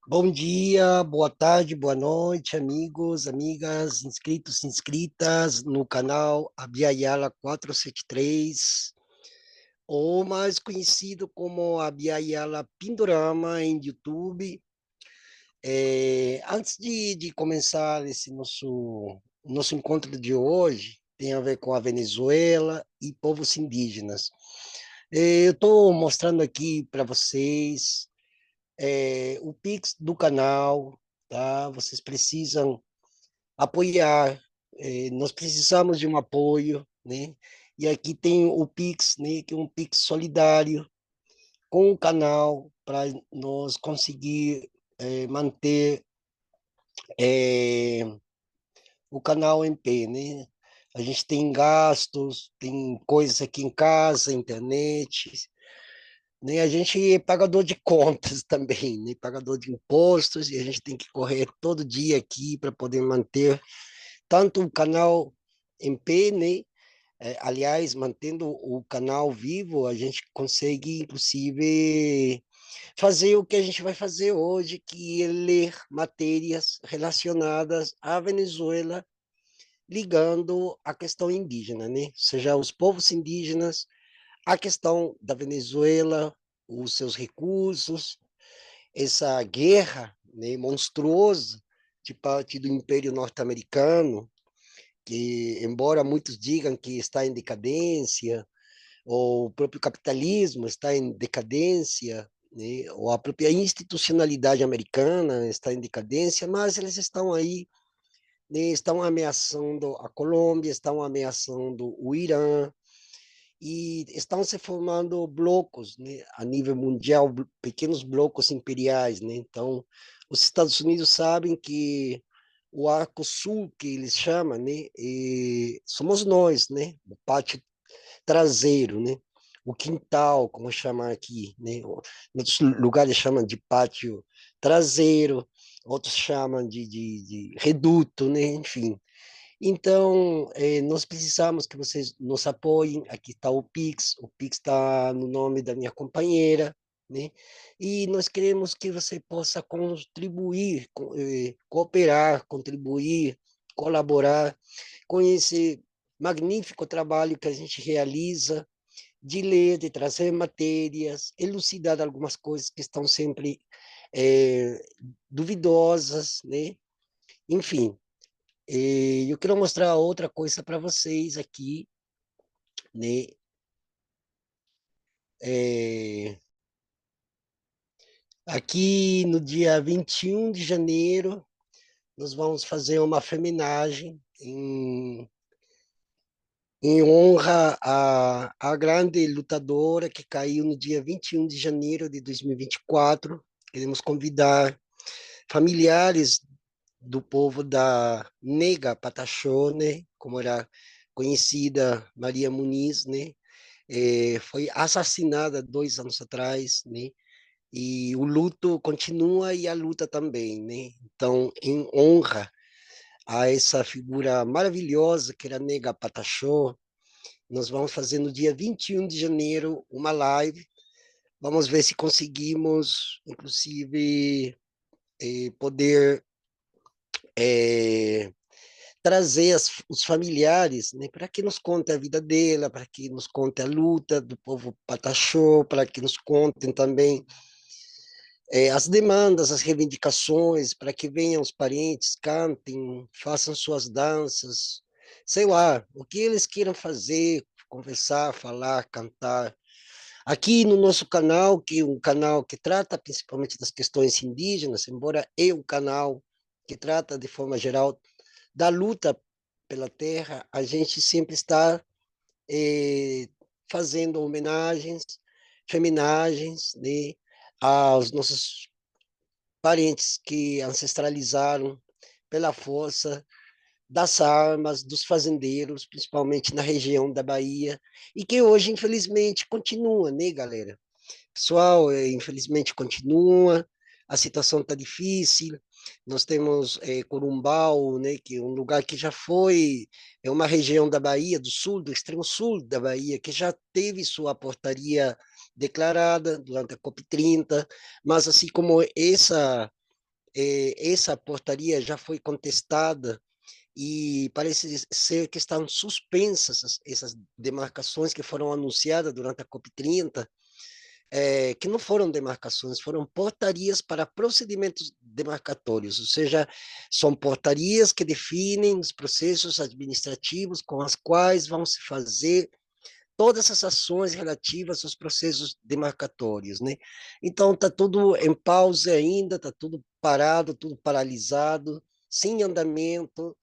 Bom dia, boa tarde, boa noite, amigos, amigas, inscritos, inscritas no canal Abiayala 473, ou mais conhecido como Abiayala Pindorama em YouTube. Antes de começar esse nosso encontro de hoje, tem a ver com a Venezuela e povos indígenas. Eu estou mostrando aqui para vocês o Pix do canal, tá? Vocês precisam apoiar, nós precisamos de um apoio, né? E aqui tem o Pix, né? Que é um Pix solidário com o canal para nós conseguir manter eh, o canal em pé, né? A gente tem gastos, tem coisas aqui em casa, internet, né? A gente é pagador de contas também, né? Pagador de impostos, e a gente tem que correr todo dia aqui para poder manter tanto o canal em pé, né? Aliás, mantendo o canal vivo, a gente consegue, inclusive, fazer o que a gente vai fazer hoje, que é ler matérias relacionadas à Venezuela, ligando a questão indígena, né? Ou seja, os povos indígenas, a questão da Venezuela, os seus recursos, essa guerra, né, monstruosa de parte do Império Norte-Americano, que, embora muitos digam que está em decadência, ou o próprio capitalismo está em decadência, né, ou a própria institucionalidade americana está em decadência, mas eles estão aí, né, estão ameaçando a Colômbia, estão ameaçando o Irã, e estão se formando blocos, né, a nível mundial, pequenos blocos imperiais, né? Então, os Estados Unidos sabem que o Arco Sul, que eles chamam, né, somos nós, né? O pátio traseiro, né? O quintal, como chamar aqui, né? Em outros lugares chamam de pátio traseiro, outros chamam de reduto, né? Enfim. Então, nós precisamos que vocês nos apoiem. Aqui está o Pix está no nome da minha companheira, né? E nós queremos que você possa contribuir, cooperar, contribuir, colaborar com esse magnífico trabalho que a gente realiza de ler, de trazer matérias, elucidar algumas coisas que estão sempre eh, duvidosas, né? Enfim, eu quero mostrar outra coisa para vocês aqui, né? É, aqui no dia 21 de janeiro, nós vamos fazer uma feminagem em honra à grande lutadora que caiu no dia 21 de janeiro de 2024. Queremos convidar familiares do povo da Nega Pataxó, né? Como era conhecida Maria Muniz, né? Foi assassinada 2 anos atrás, né? E o luto continua e a luta também, né? Então, em honra a essa figura maravilhosa que era Nega Pataxó, nós vamos fazer no dia 21 de janeiro uma live. Vamos ver se conseguimos, inclusive, poder eh, trazer os familiares, né, para que nos conte a vida dela, para que nos conte a luta do povo pataxó, para que nos contem também as demandas, as reivindicações, para que venham os parentes, cantem, façam suas danças, sei lá, o que eles queiram fazer, conversar, falar, cantar. Aqui no nosso canal, que é um canal que trata principalmente das questões indígenas, embora é um canal que trata de forma geral da luta pela terra, a gente sempre está eh, fazendo homenagens, feminagens, né, aos nossos parentes que ancestralizaram pela força das armas, dos fazendeiros, principalmente na região da Bahia, e que hoje, infelizmente, continua, né, galera? Pessoal, infelizmente continua, a situação está difícil. Nós temos Corumbau, né, que é um lugar que já foi, é uma região da Bahia, do sul, do extremo sul da Bahia, que já teve sua portaria declarada durante a COP30, mas assim como essa essa portaria já foi contestada e parece ser que estão suspensas essas demarcações que foram anunciadas durante a COP30, que não foram demarcações, foram portarias para procedimentos demarcatórios, ou seja, são portarias que definem os processos administrativos com as quais vão se fazer todas as ações relativas aos processos demarcatórios, né? Então está tudo em pausa ainda, está tudo parado, tudo paralisado, sem andamento,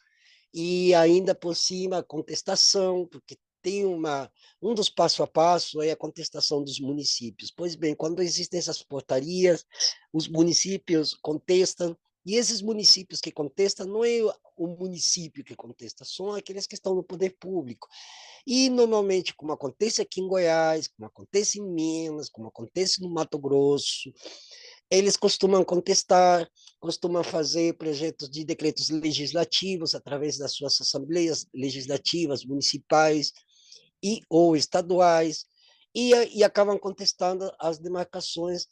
e ainda por cima a contestação, porque tem um dos passo a passo é a contestação dos municípios. Pois bem, quando existem essas portarias, os municípios contestam, e esses municípios que contestam não é o município que contesta, são aqueles que estão no poder público. E normalmente, como acontece aqui em Goiás, como acontece em Minas, como acontece no Mato Grosso, eles costumam contestar, costumam fazer projetos de decretos legislativos através das suas assembleias legislativas municipais e ou estaduais, e acabam contestando as demarcações,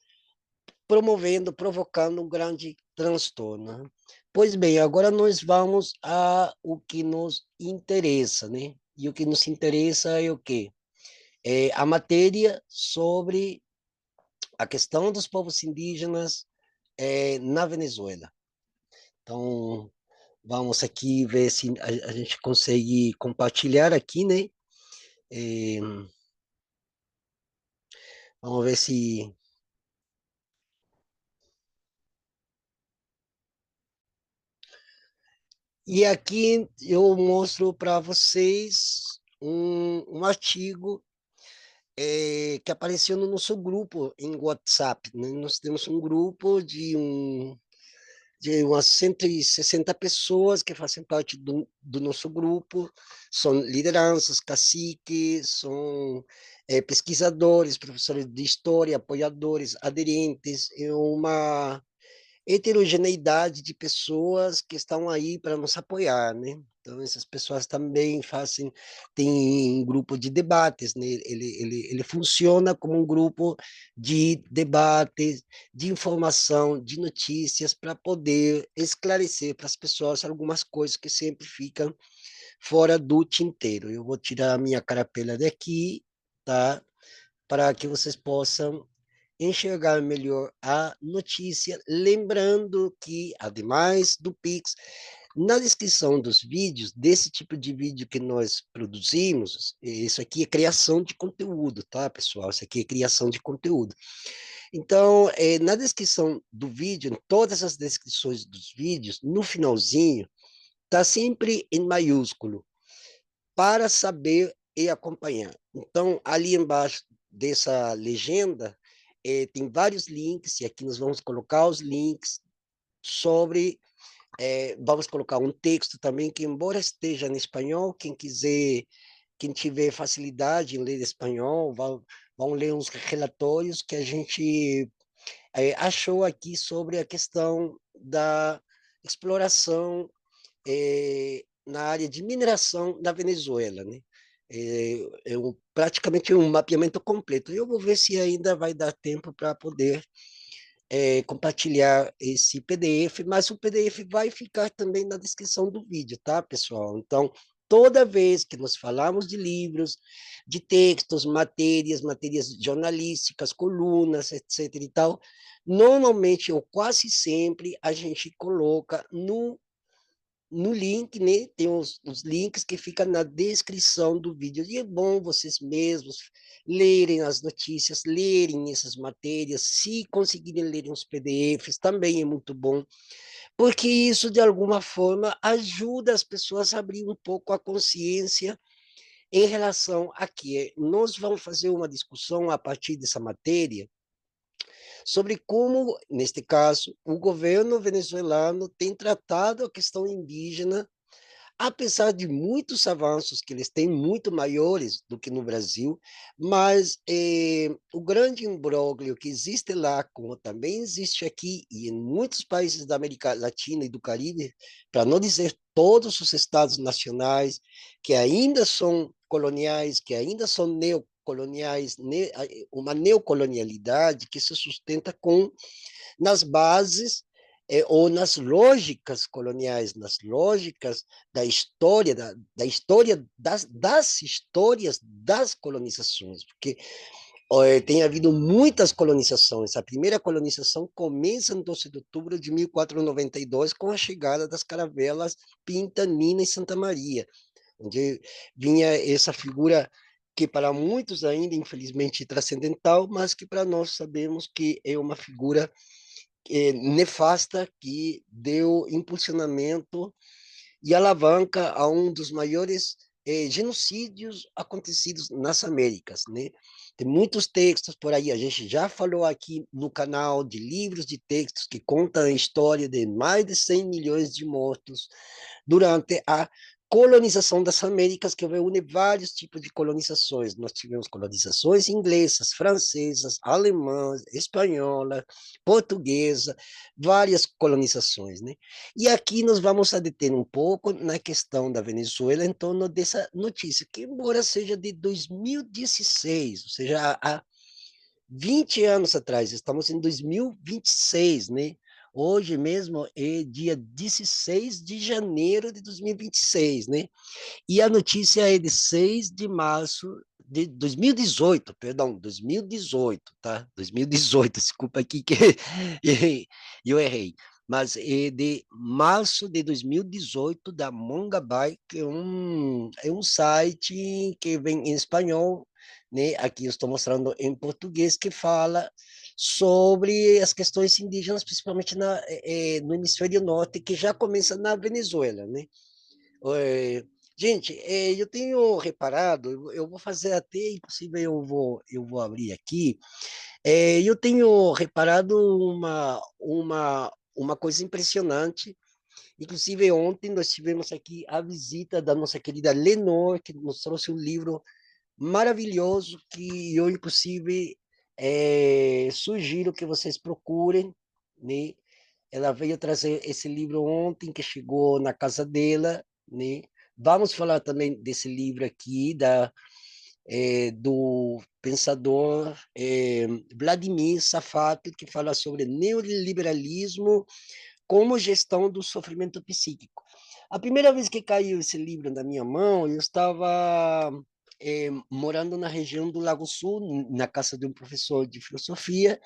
promovendo, provocando um grande transtorno. Pois bem, agora nós vamos a o que nos interessa, né? E o que nos interessa é o quê? É a matéria sobre a questão dos povos indígenas na Venezuela. Então, vamos aqui ver se a gente consegue compartilhar aqui, né? É, vamos ver se. E aqui eu mostro para vocês um artigo que apareceu no nosso grupo em WhatsApp, né? Nós temos um grupo de umas 160 pessoas que fazem parte do nosso grupo, são lideranças, caciques, são pesquisadores, professores de história, apoiadores, aderentes, é uma heterogeneidade de pessoas que estão aí para nos apoiar, né? Então, essas pessoas também fazem, tem um grupo de debates, né? Ele funciona como um grupo de debates, de informação, de notícias, para poder esclarecer para as pessoas algumas coisas que sempre ficam fora do tinteiro. Eu vou tirar a minha carapela daqui, tá? Para que vocês possam enxergar melhor a notícia, lembrando que, ademais do Pix, na descrição dos vídeos, desse tipo de vídeo que nós produzimos, isso aqui é criação de conteúdo, tá, pessoal? Isso aqui é criação de conteúdo. Então, na descrição do vídeo, em todas as descrições dos vídeos, no finalzinho, está sempre em maiúsculo, para saber e acompanhar. Então, ali embaixo dessa legenda, tem vários links, e aqui nós vamos colocar os links sobre. Vamos colocar um texto também, que, embora esteja em espanhol, quem quiser, quem tiver facilidade em ler espanhol, vão ler uns relatórios que a gente achou aqui sobre a questão da exploração na área de mineração da Venezuela, né? Praticamente um mapeamento completo. Eu vou ver se ainda vai dar tempo para poder compartilhar esse PDF, mas o PDF vai ficar também na descrição do vídeo, tá, pessoal? Então, toda vez que nós falamos de livros, de textos, matérias jornalísticas, colunas, etc. e tal, normalmente ou quase sempre a gente coloca no link, né? Tem os links que ficam na descrição do vídeo. E é bom vocês mesmos lerem as notícias, lerem essas matérias, se conseguirem ler os PDFs, também é muito bom, porque isso, de alguma forma, ajuda as pessoas a abrir um pouco a consciência em relação a que nós vamos fazer uma discussão a partir dessa matéria sobre como, neste caso, o governo venezuelano tem tratado a questão indígena, apesar de muitos avanços que eles têm, muito maiores do que no Brasil, mas o grande imbróglio que existe lá, como também existe aqui e em muitos países da América Latina e do Caribe, para não dizer todos os estados nacionais, que ainda são coloniais, que ainda são neocoloniais, uma neocolonialidade que se sustenta nas bases ou nas lógicas coloniais, nas lógicas da história, da história das histórias das colonizações, porque tem havido muitas colonizações. A primeira colonização começa em 12 de outubro de 1492, com a chegada das caravelas Pinta, Nina e Santa Maria, onde vinha essa figura que para muitos ainda, infelizmente, transcendental, mas que para nós sabemos que é uma figura nefasta que deu impulsionamento e alavanca a um dos maiores genocídios acontecidos nas Américas, né? Tem muitos textos por aí, a gente já falou aqui no canal de livros de textos que contam a história de mais de 100 milhões de mortos durante a colonização das Américas, que reúne vários tipos de colonizações. Nós tivemos colonizações inglesas, francesas, alemãs, espanhola, portuguesa, várias colonizações, né? E aqui nós vamos a deter um pouco na questão da Venezuela em torno dessa notícia, que embora seja de 2016, ou seja, há 20 anos atrás, estamos em 2026, né? Hoje mesmo é dia 16 de janeiro de 2026, né? E a notícia é de 6 de março de 2018, perdão, 2018, tá? 2018, desculpa aqui que eu errei. Mas é de março de 2018, da Mongabai, que é um site que vem em espanhol, né? Aqui eu estou mostrando em português, que fala sobre as questões indígenas, principalmente no hemisfério norte, que já começa na Venezuela, né? É, gente, eu tenho reparado, eu vou fazer até, inclusive eu vou abrir aqui, eu tenho reparado uma coisa impressionante. Inclusive ontem nós tivemos aqui a visita da nossa querida Lenor, que nos trouxe um livro maravilhoso que eu, inclusive, sugiro que vocês procurem, né? Ela veio trazer esse livro ontem, que chegou na casa dela, né? Vamos falar também desse livro aqui, do pensador Vladimir Safatli, que fala sobre neoliberalismo como gestão do sofrimento psíquico. A primeira vez que caiu esse livro na minha mão, eu estava morando na região do Lago Sul, na casa de um professor de filosofia,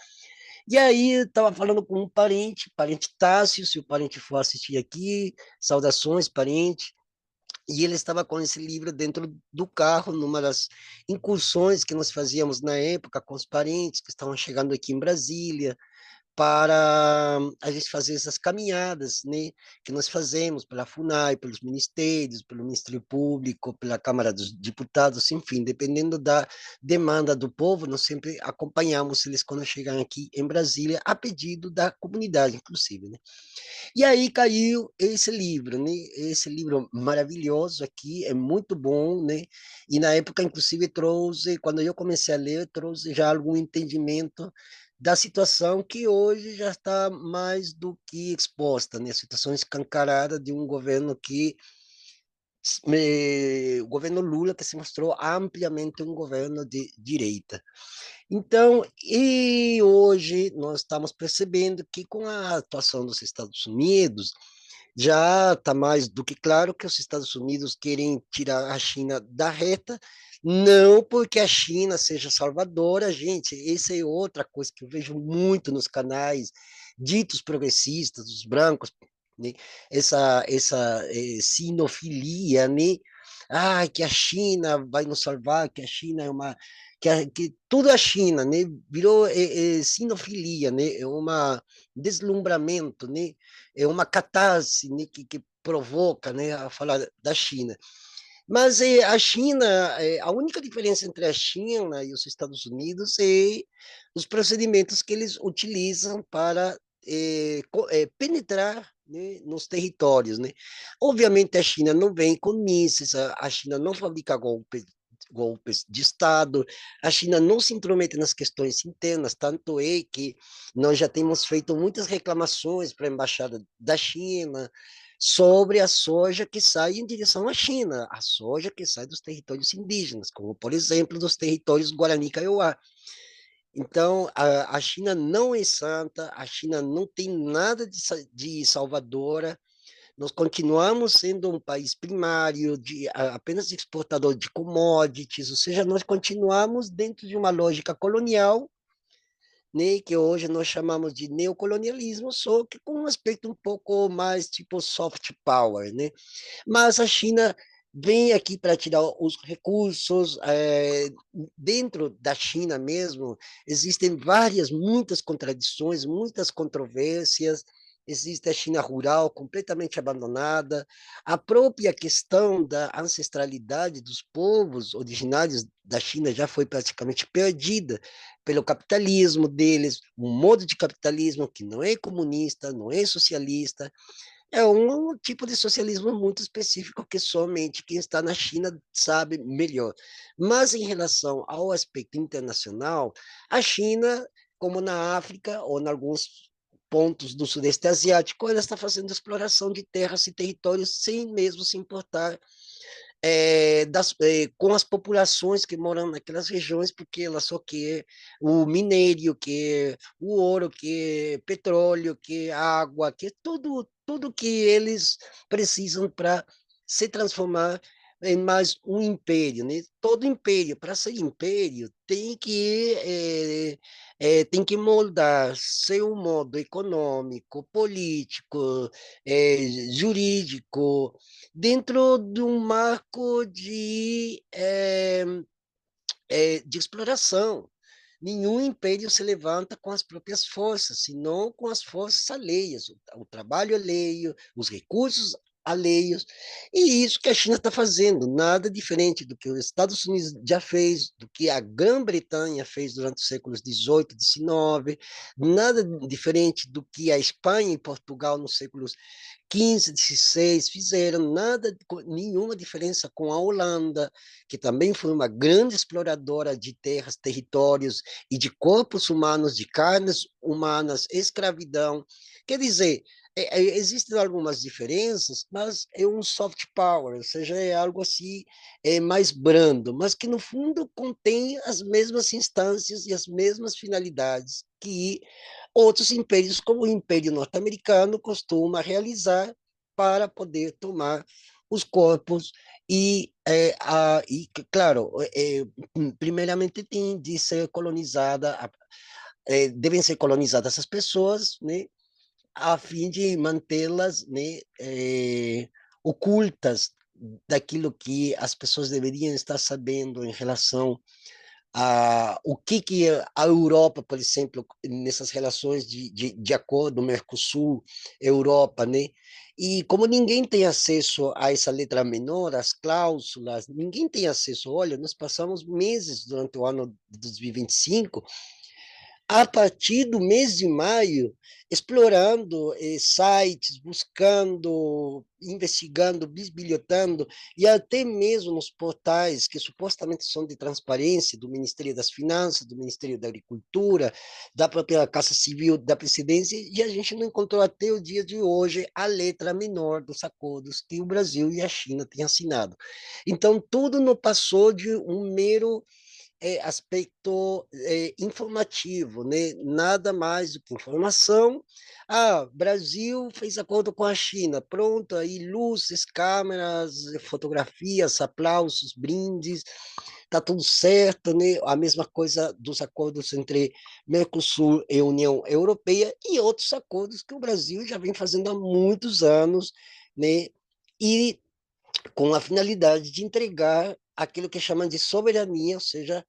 e aí eu estava falando com um parente, parente Tássio, se o parente for assistir aqui, saudações, parente, e ele estava com esse livro dentro do carro, numa das incursões que nós fazíamos na época com os parentes que estavam chegando aqui em Brasília, para a gente fazer essas caminhadas, né, que nós fazemos pela FUNAI, pelos ministérios, pelo Ministério Público, pela Câmara dos Deputados, enfim, dependendo da demanda do povo, nós sempre acompanhamos eles quando chegam aqui em Brasília, a pedido da comunidade, inclusive, né? E aí caiu esse livro, né? Esse livro maravilhoso aqui, é muito bom, né? E na época, inclusive, trouxe, quando eu comecei a ler, trouxe já algum entendimento da situação que hoje já está mais do que exposta, né? A situação escancarada de um governo que o governo Lula, que se mostrou ampliamente um governo de direita. Então, e hoje nós estamos percebendo que com a atuação dos Estados Unidos, já está mais do que claro que os Estados Unidos querem tirar a China da reta, não porque a China seja salvadora, gente, essa é outra coisa que eu vejo muito nos canais ditos progressistas, dos brancos, né? Essa sinofilia, né? Ah, que a China vai nos salvar, que a China é uma que tudo a China, né? Virou sinofilia, né? É uma deslumbramento, né? É uma catarse, né? Que provoca, né? A falar da China. Mas a China, a única diferença entre a China e os Estados Unidos é os procedimentos que eles utilizam para penetrar, né, nos territórios, né? Obviamente a China não vem com mísseis, a China não fabrica golpes de Estado, a China não se intromete nas questões internas, tanto é que nós já temos feito muitas reclamações para a Embaixada da China sobre a soja que sai em direção à China, a soja que sai dos territórios indígenas, como, por exemplo, dos territórios Guarani Kaiowá. Então, a China não é santa, a China não tem nada de salvadora. Nós continuamos sendo um país primário, apenas exportador de commodities, ou seja, nós continuamos dentro de uma lógica colonial, né, que hoje nós chamamos de neocolonialismo, só que com um aspecto um pouco mais tipo soft power, né? Mas a China vem aqui para tirar os recursos. Dentro da China mesmo, existem muitas contradições, muitas controvérsias. Existe a China rural completamente abandonada, a própria questão da ancestralidade dos povos originários da China já foi praticamente perdida pelo capitalismo deles, um modo de capitalismo que não é comunista, não é socialista, é um tipo de socialismo muito específico que somente quem está na China sabe melhor. Mas em relação ao aspecto internacional, a China, como na África ou em alguns pontos do Sudeste Asiático, ela está fazendo exploração de terras e territórios sem mesmo se importar com as populações que moram naquelas regiões, porque ela só quer o minério, quer o ouro, quer petróleo, quer água, quer tudo que eles precisam para se transformar em mais um império, né? Todo império, para ser império, tem que moldar seu modo econômico, político, jurídico, dentro de um marco de exploração. Nenhum império se levanta com as próprias forças, senão com as forças alheias, o trabalho alheio, os recursos alheios. E isso que a China está fazendo, nada diferente do que os Estados Unidos já fez, do que a Grã-Bretanha fez durante os séculos XVIII, XIX, nada diferente do que a Espanha e Portugal nos séculos 15, 16 fizeram nada, nenhuma diferença com a Holanda, que também foi uma grande exploradora de terras, territórios e de corpos humanos, de carnes humanas, escravidão. Quer dizer, existem algumas diferenças, mas é um soft power, ou seja, é algo assim mais brando, mas que no fundo contém as mesmas instâncias e as mesmas finalidades que outros impérios, como o Império Norte-Americano, costuma realizar para poder tomar os corpos claro, primeiramente tem de ser colonizada, devem ser colonizadas essas pessoas, né, a fim de mantê-las, né, ocultas daquilo que as pessoas deveriam estar sabendo em relação o que a Europa, por exemplo, nessas relações de acordo, Mercosul, Europa, né? E como ninguém tem acesso a essa letra menor, as cláusulas, ninguém tem acesso. Olha, nós passamos meses durante o ano de 2025 a partir do mês de maio, explorando sites, buscando, investigando, bisbilhotando, e até mesmo nos portais que supostamente são de transparência do Ministério das Finanças, do Ministério da Agricultura, da própria Casa Civil da Presidência, e a gente não encontrou até o dia de hoje a letra menor dos acordos que o Brasil e a China têm assinado. Então, tudo não passou de um mero aspecto informativo, né? Nada mais do que informação. Brasil fez acordo com a China, pronto, aí luzes, câmeras, fotografias, aplausos, brindes, tá tudo certo, né? A mesma coisa dos acordos entre Mercosul e União Europeia e outros acordos que o Brasil já vem fazendo há muitos anos, né? E com a finalidade de entregar aquilo que chamam de soberania, ou seja,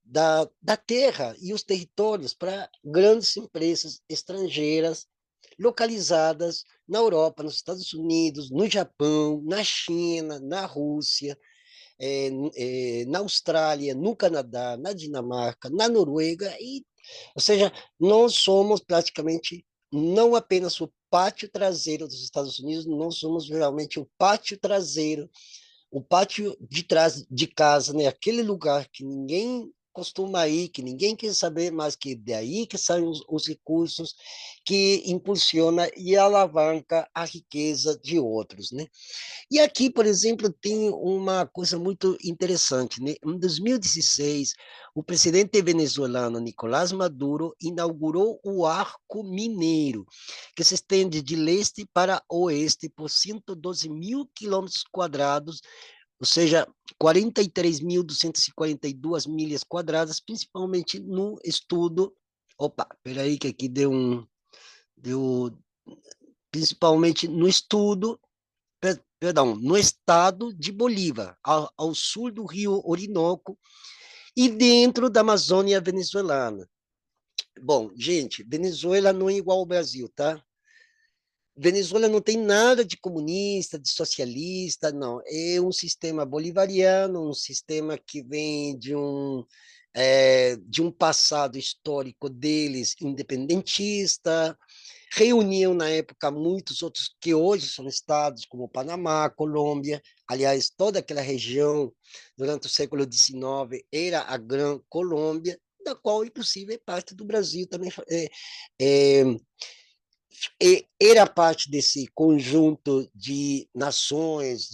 da terra e os territórios para grandes empresas estrangeiras localizadas na Europa, nos Estados Unidos, no Japão, na China, na Rússia, na Austrália, no Canadá, na Dinamarca, na Noruega, ou seja, nós somos praticamente não apenas o pátio traseiro dos Estados Unidos, nós somos realmente o pátio traseiro, o pátio de trás de casa, né? Aquele lugar que ninguém costuma aí, que ninguém quer saber, mas que daí que saem os recursos que impulsiona e alavanca a riqueza de outros, né? E aqui, por exemplo, tem uma coisa muito interessante, né? Em 2016, o presidente venezuelano Nicolás Maduro inaugurou o Arco Mineiro, que se estende de leste para oeste por 112 mil quilômetros quadrados, ou seja, 43.242 milhas quadradas, principalmente no estudo. Opa, peraí, que aqui deu principalmente no estudo, perdão, no estado de Bolívar, ao sul do rio Orinoco e dentro da Amazônia venezuelana. Bom, gente, Venezuela não é igual ao Brasil, tá? Venezuela não tem nada de comunista, de socialista, não. É um sistema bolivariano, um sistema que vem de um passado histórico deles independentista, reuniam na época muitos outros que hoje são estados, como Panamá, Colômbia. Aliás, toda aquela região, durante o século XIX, era a Gran Colômbia, da qual, inclusive, é parte do Brasil também. É, era parte desse conjunto de nações,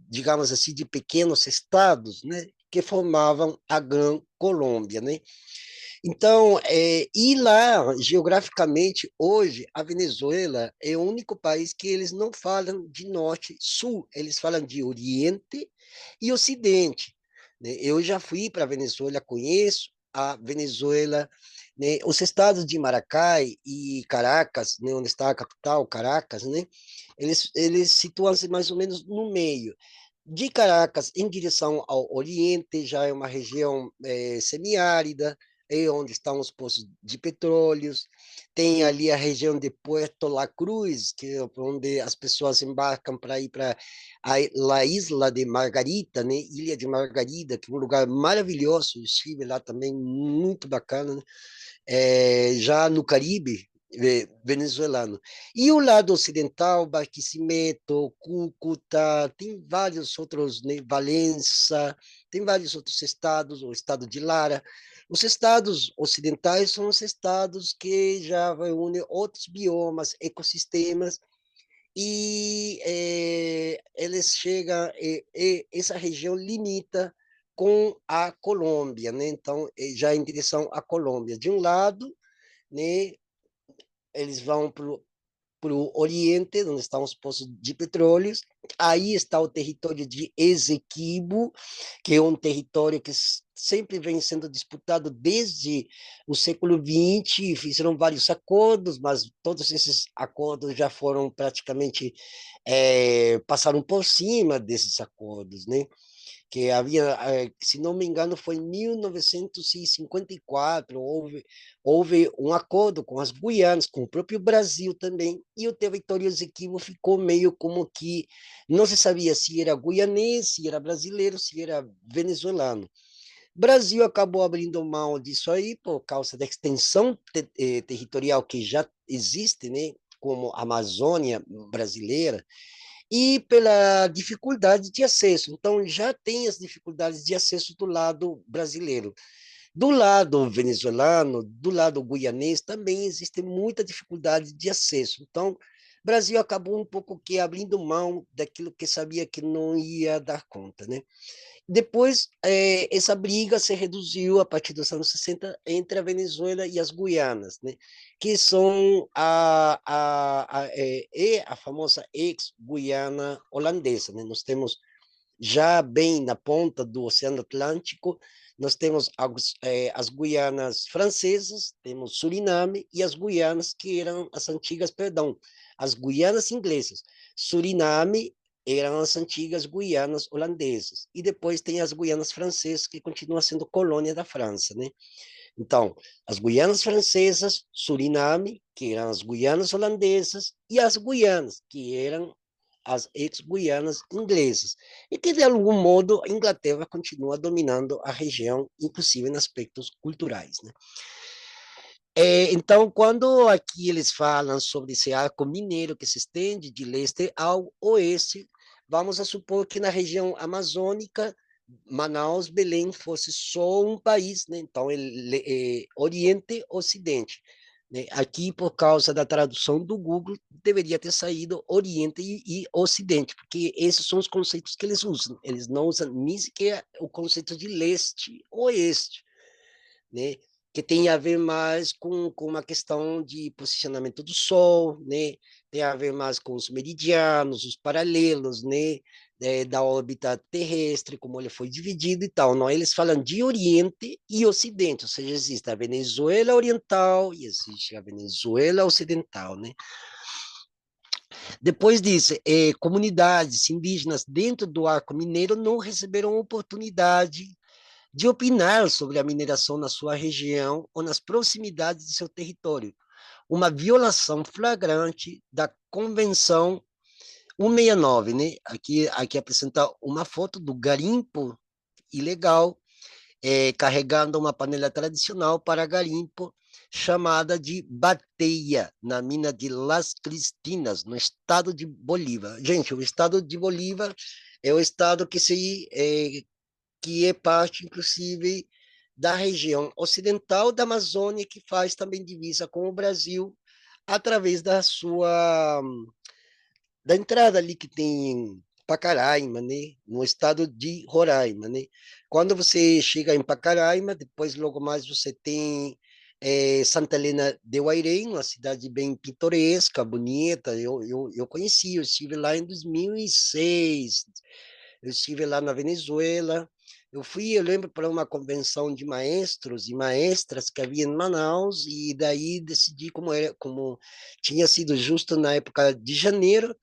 digamos assim, de pequenos estados, né, que formavam a Gran Colômbia, né? Então, e lá, geograficamente, hoje, a Venezuela é o único país que eles não falam de norte e sul, eles falam de oriente e ocidente, né? Eu já fui para a Venezuela, conheço a Venezuela, né? Os estados de Maracay e Caracas, né? Onde está a capital, Caracas, né? Eles situam-se mais ou menos no meio. De Caracas em direção ao Oriente, já é uma região semiárida, é onde estão os poços de petróleos. Tem ali a região de Puerto La Cruz, que é onde as pessoas embarcam para ir para a Isla de Margarita, né? Ilha de Margarida, que é um lugar maravilhoso. Estive lá também, muito bacana, né? Já no Caribe venezuelano. E o lado ocidental, Barquisimeto, Cúcuta, tem vários outros, né, Valença, tem vários outros estados, o estado de Lara. Os estados ocidentais são os estados que já reúnem outros biomas, ecossistemas, e eles chegam, essa região limita com a Colômbia, né? Então, já em direção à Colômbia. De um lado, né, eles vão para o Oriente, onde estão os poços de petróleos. Aí está o território de Esequibo, que é um território que sempre vem sendo disputado desde o século XX. Fizeram vários acordos, mas todos esses acordos já foram praticamente passaram por cima desses acordos, né? Que havia, se não me engano, foi em 1954, houve um acordo com as Guianas, com o próprio Brasil também, e o território executivo ficou meio como que não se sabia se era guianês, se era brasileiro, se era venezuelano. Brasil acabou abrindo mão disso aí por causa da extensão territorial que já existe, né, como a Amazônia brasileira, e pela dificuldade de acesso. Então, já tem as dificuldades de acesso do lado brasileiro. Do lado venezuelano, do lado guianês, também existe muita dificuldade de acesso. Então, o Brasil acabou um pouco que abrindo mão daquilo que sabia que não ia dar conta, né? Depois, essa briga se reduziu a partir dos anos 60 entre a Venezuela e as Guianas, né? Que são a famosa ex-Guiana holandesa, né? Nós temos já bem na ponta do Oceano Atlântico, nós temos as Guianas francesas, temos Suriname e as Guianas que eram as antigas, perdão, as Guianas inglesas. Suriname eram as antigas Guianas holandesas. E depois tem as Guianas francesas, que continuam sendo colônia da França, né? Então, as Guianas francesas, Suriname, que eram as Guianas holandesas, e as Guianas, que eram as ex-Guianas inglesas. E que, de algum modo, a Inglaterra continua dominando a região, inclusive em aspectos culturais, né? Então, quando aqui eles falam sobre esse arco mineiro que se estende de leste ao oeste, vamos a supor que na região amazônica Manaus, Belém fosse só um país, né? Então, ele é Oriente Ocidente. Né? Aqui, por causa da tradução do Google, deveria ter saído Oriente e Ocidente, porque esses são os conceitos que eles usam. Eles não usam nem sequer o conceito de leste, oeste, né? Que tem a ver mais com uma questão de posicionamento do Sol, né? Tem a ver mais com os meridianos, os paralelos, né? Da órbita terrestre, como ele foi dividido e tal. Não, eles falam de Oriente e Ocidente, ou seja, existe a Venezuela Oriental e existe a Venezuela Ocidental, né? Depois disso, comunidades indígenas dentro do arco mineiro não receberam oportunidade de opinar sobre a mineração na sua região ou nas proximidades de seu território, uma violação flagrante da Convenção 169, né? Aqui apresenta uma foto do garimpo ilegal, carregando uma panela tradicional para garimpo, chamada de bateia, na mina de Las Cristinas, no estado de Bolívar. Gente, o estado de Bolívar é o estado que é parte, inclusive, da região ocidental da Amazônia, que faz também divisa com o Brasil, através da entrada ali que tem em Pacaraima, né? No estado de Roraima, né? Quando você chega em Pacaraima, depois logo mais você tem Santa Helena de Uairém, uma cidade bem pitoresca, bonita. Eu conheci, eu estive lá em 2006, eu estive lá na Venezuela. Eu lembro, para uma convenção de maestros e maestras que havia em Manaus, e daí decidi, como tinha sido justo na época de janeiro,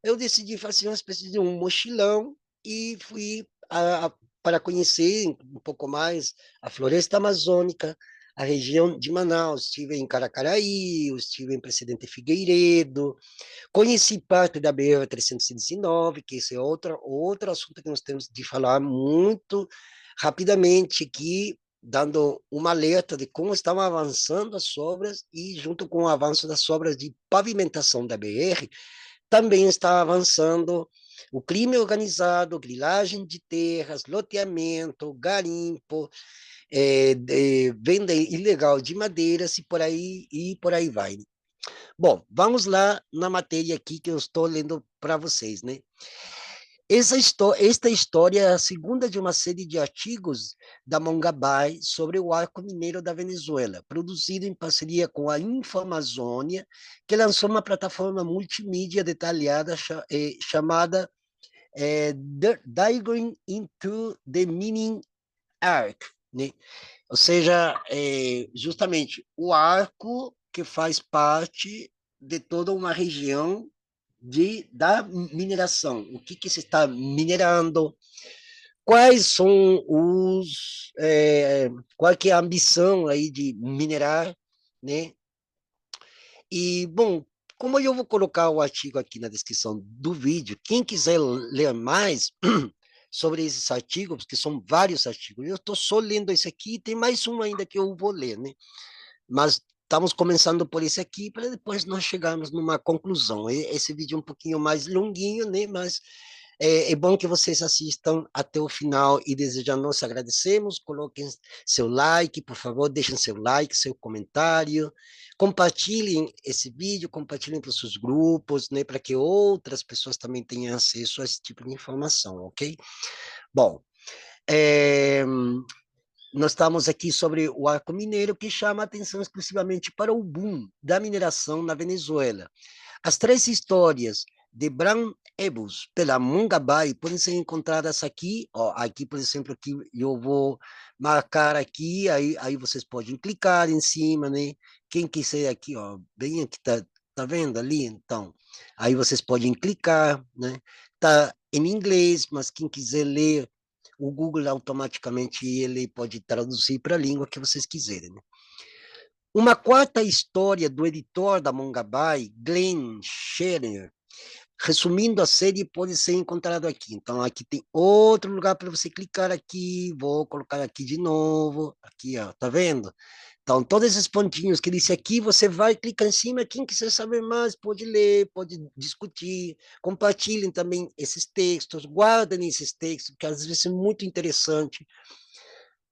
eu decidi fazer uma espécie de um mochilão e fui para conhecer um pouco mais a floresta amazônica, a região de Manaus. Estive em Caracaraí, estive em Presidente Figueiredo, conheci parte da BR-319, que esse é outro assunto que nós temos de falar muito rapidamente aqui, dando uma alerta de como estavam avançando as obras e, junto com o avanço das obras de pavimentação da BR, também está avançando o crime organizado, grilagem de terras, loteamento, garimpo, venda ilegal de madeiras e por aí vai. Bom, vamos lá na matéria aqui que eu estou lendo para vocês, né? Esta história é a segunda de uma série de artigos da Mongabay sobre o arco mineiro da Venezuela, produzido em parceria com a Infamazônia, que lançou uma plataforma multimídia detalhada chamada Diagram into the Mining Arc, né? Ou seja, justamente o arco que faz parte de toda uma região da mineração. O que se está minerando, quais são qual que é a ambição aí de minerar, né? E, bom, como eu vou colocar o artigo aqui na descrição do vídeo, quem quiser ler mais sobre esses artigos, porque são vários artigos, eu estou só lendo esse aqui, tem mais um ainda que eu vou ler, né? Mas estamos começando por esse aqui, para depois nós chegarmos numa conclusão. Esse vídeo é um pouquinho mais longuinho, né? Mas é bom que vocês assistam até o final e desde já nós agradecemos. Coloquem seu like, por favor, deixem seu like, seu comentário. Compartilhem esse vídeo, compartilhem para os seus grupos, né? Para que outras pessoas também tenham acesso a esse tipo de informação, ok? Bom, é, nós estamos aqui sobre o arco mineiro, que chama a atenção exclusivamente para o boom da mineração na Venezuela. As três histórias de Bram Ebus pela Mungabay podem ser encontradas aqui. Ó, aqui, por exemplo, aqui eu vou marcar aqui, aí vocês podem clicar em cima, né? Quem quiser aqui, ó, bem aqui, tá vendo ali? Então, aí vocês podem clicar, né? Tá em inglês, mas quem quiser ler, o Google automaticamente ele pode traduzir para a língua que vocês quiserem, né? Uma quarta história do editor da Mongabay, Glenn Scherer, resumindo a série, pode ser encontrado aqui. Então, aqui tem outro lugar para você clicar aqui. Vou colocar aqui de novo. Aqui, ó, tá vendo? Então, todos esses pontinhos que disse aqui, você vai, clicar em cima, quem quiser saber mais, pode ler, pode discutir, compartilhem também esses textos, guardem esses textos, que às vezes é muito interessante,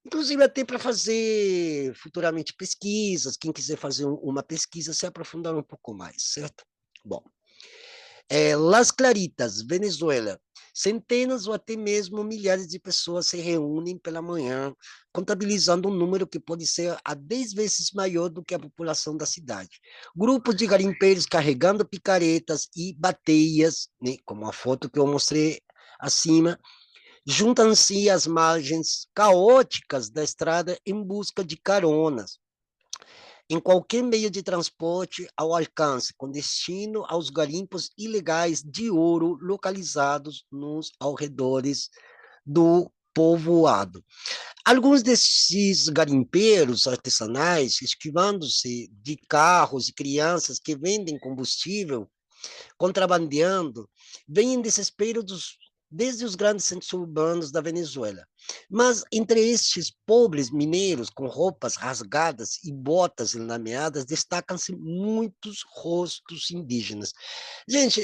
inclusive até para fazer futuramente pesquisas, quem quiser fazer uma pesquisa, se aprofundar um pouco mais, certo? Bom, Las Claritas, Venezuela. Centenas ou até mesmo milhares de pessoas se reúnem pela manhã, contabilizando um número que pode ser a 10 vezes maior do que a população da cidade. Grupos de garimpeiros carregando picaretas e bateias, né, como a foto que eu mostrei acima, juntam-se às margens caóticas da estrada em busca de caronas em qualquer meio de transporte ao alcance, com destino aos garimpos ilegais de ouro localizados nos arredores do povoado. Alguns desses garimpeiros artesanais, esquivando-se de carros e crianças que vendem combustível, contrabandeando, vêm em desespero desde os grandes centros urbanos da Venezuela. Mas entre estes pobres mineiros com roupas rasgadas e botas enlameadas, destacam-se muitos rostos indígenas. Gente,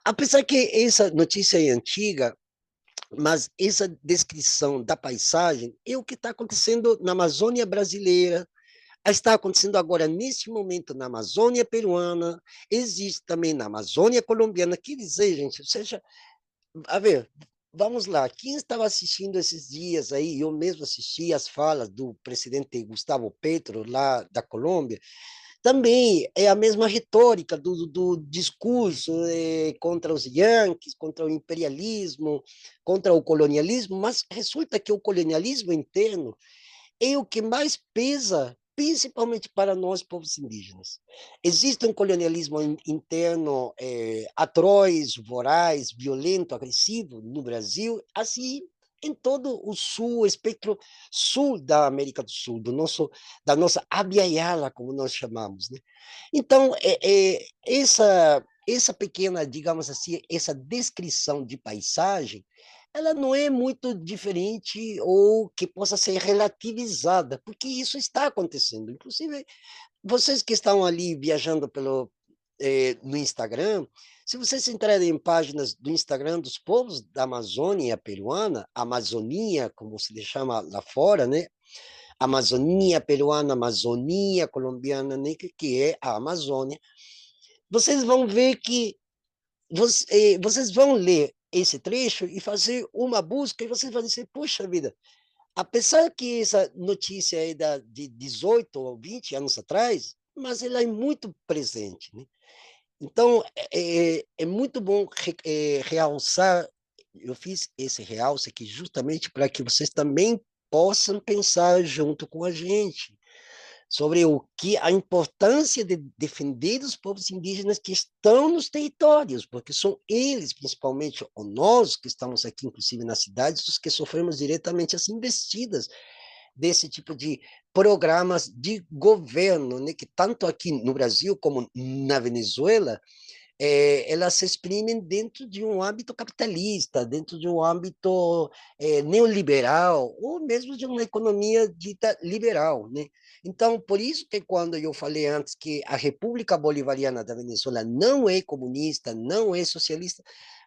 apesar que essa notícia é antiga, mas essa descrição da paisagem é o que está acontecendo na Amazônia brasileira, está acontecendo agora, neste momento, na Amazônia peruana, existe também na Amazônia colombiana. Quer dizer, gente, ou seja, a ver, vamos lá, quem estava assistindo esses dias aí, eu mesmo assisti as falas do presidente Gustavo Petro, lá da Colômbia, também é a mesma retórica do discurso contra os Yankees, contra o imperialismo, contra o colonialismo, mas resulta que o colonialismo interno é o que mais pesa, principalmente para nós, povos indígenas. Existe um colonialismo interno atroz, voraz, violento, agressivo no Brasil, assim em todo o sul, o espectro sul da América do Sul, da nossa Abya Yala, como nós chamamos, né? Então, essa pequena, digamos assim, essa descrição de paisagem, ela não é muito diferente ou que possa ser relativizada, porque isso está acontecendo. Inclusive, vocês que estão ali viajando no Instagram, se vocês entrarem em páginas do Instagram dos povos da Amazônia peruana, Amazonia, como se lhe chama lá fora, né? Amazonia peruana, Amazonia colombiana, né? Que é a Amazônia, vocês vão ver que vocês vão ler esse trecho e fazer uma busca e vocês vão dizer, puxa vida, apesar que essa notícia é de 18 ou 20 anos atrás, mas ela é muito presente, né? Então, é muito bom realçar, eu fiz esse realce aqui justamente para que vocês também possam pensar junto com a gente sobre o que a importância de defender os povos indígenas que estão nos territórios, porque são eles, principalmente, ou nós que estamos aqui, inclusive nas cidades, os que sofremos diretamente as investidas desse tipo de programas de governo, né, que tanto aqui no Brasil como na Venezuela elas se exprimem dentro de um âmbito capitalista, dentro de um âmbito neoliberal, ou mesmo de uma economia dita liberal, né? Então, por isso que quando eu falei antes que a República Bolivariana da Venezuela não é comunista, não é socialista,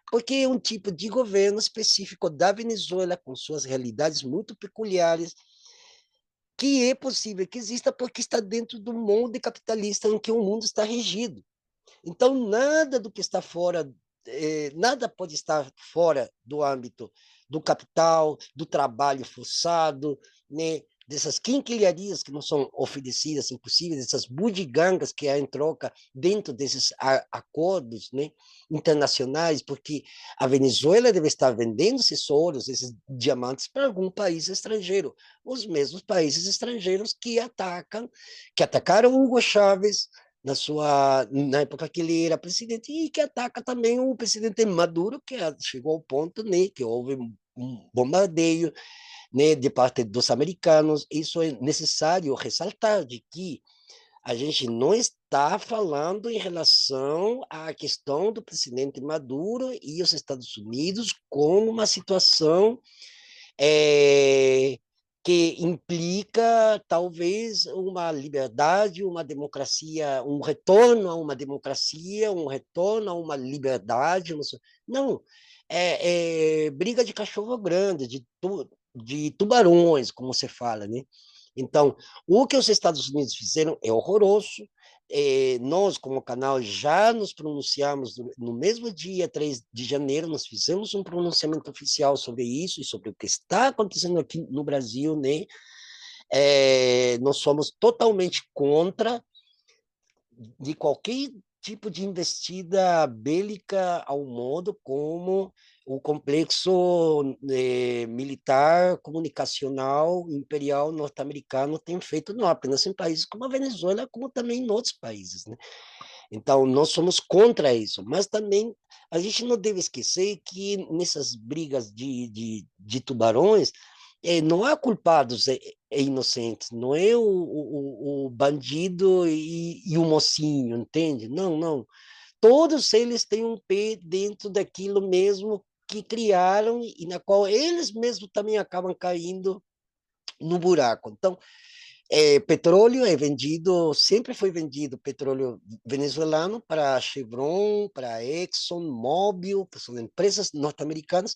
porque é um tipo de governo específico da Venezuela, com suas realidades muito peculiares, que é possível que exista porque está dentro do molde capitalista em que o mundo está regido. Então, nada do que está fora, nada pode estar fora do âmbito do capital, do trabalho forçado, né? Dessas quinquilharias que não são oferecidas, impossíveis, dessas bugigangas que há em troca dentro desses acordos, né, internacionais, porque a Venezuela deve estar vendendo esses ouros, esses diamantes para algum país estrangeiro, os mesmos países estrangeiros que atacaram Hugo Chávez, na época que ele era presidente, e que ataca também o presidente Maduro, que chegou ao ponto, né, que houve um bombardeio, né, de parte dos americanos. Isso é necessário ressaltar de que a gente não está falando em relação à questão do presidente Maduro e os Estados Unidos como uma situação é, que implica talvez uma liberdade, uma democracia, um retorno a uma democracia, um retorno a uma liberdade. Não, é briga de cachorro grande, de tubarões, como você fala, né? Então, o que os Estados Unidos fizeram é horroroso. Nós, como canal, já nos pronunciamos no mesmo dia, 3 de janeiro, nós fizemos um pronunciamento oficial sobre isso e sobre o que está acontecendo aqui no Brasil, né? Nós somos totalmente contra de qualquer tipo de investida bélica ao modo como o complexo militar, comunicacional, imperial norte-americano tem feito, não apenas em países como a Venezuela, como também em outros países, né? Então, nós somos contra isso, mas também a gente não deve esquecer que nessas brigas de tubarões, não há culpados inocentes, não é o bandido e o mocinho, entende? Não, não. Todos eles têm um pé dentro daquilo mesmo que criaram e na qual eles mesmos também acabam caindo no buraco. Então, petróleo é vendido, sempre foi vendido petróleo venezuelano para a Chevron, para a Exxon, Mobil, que são empresas norte-americanas,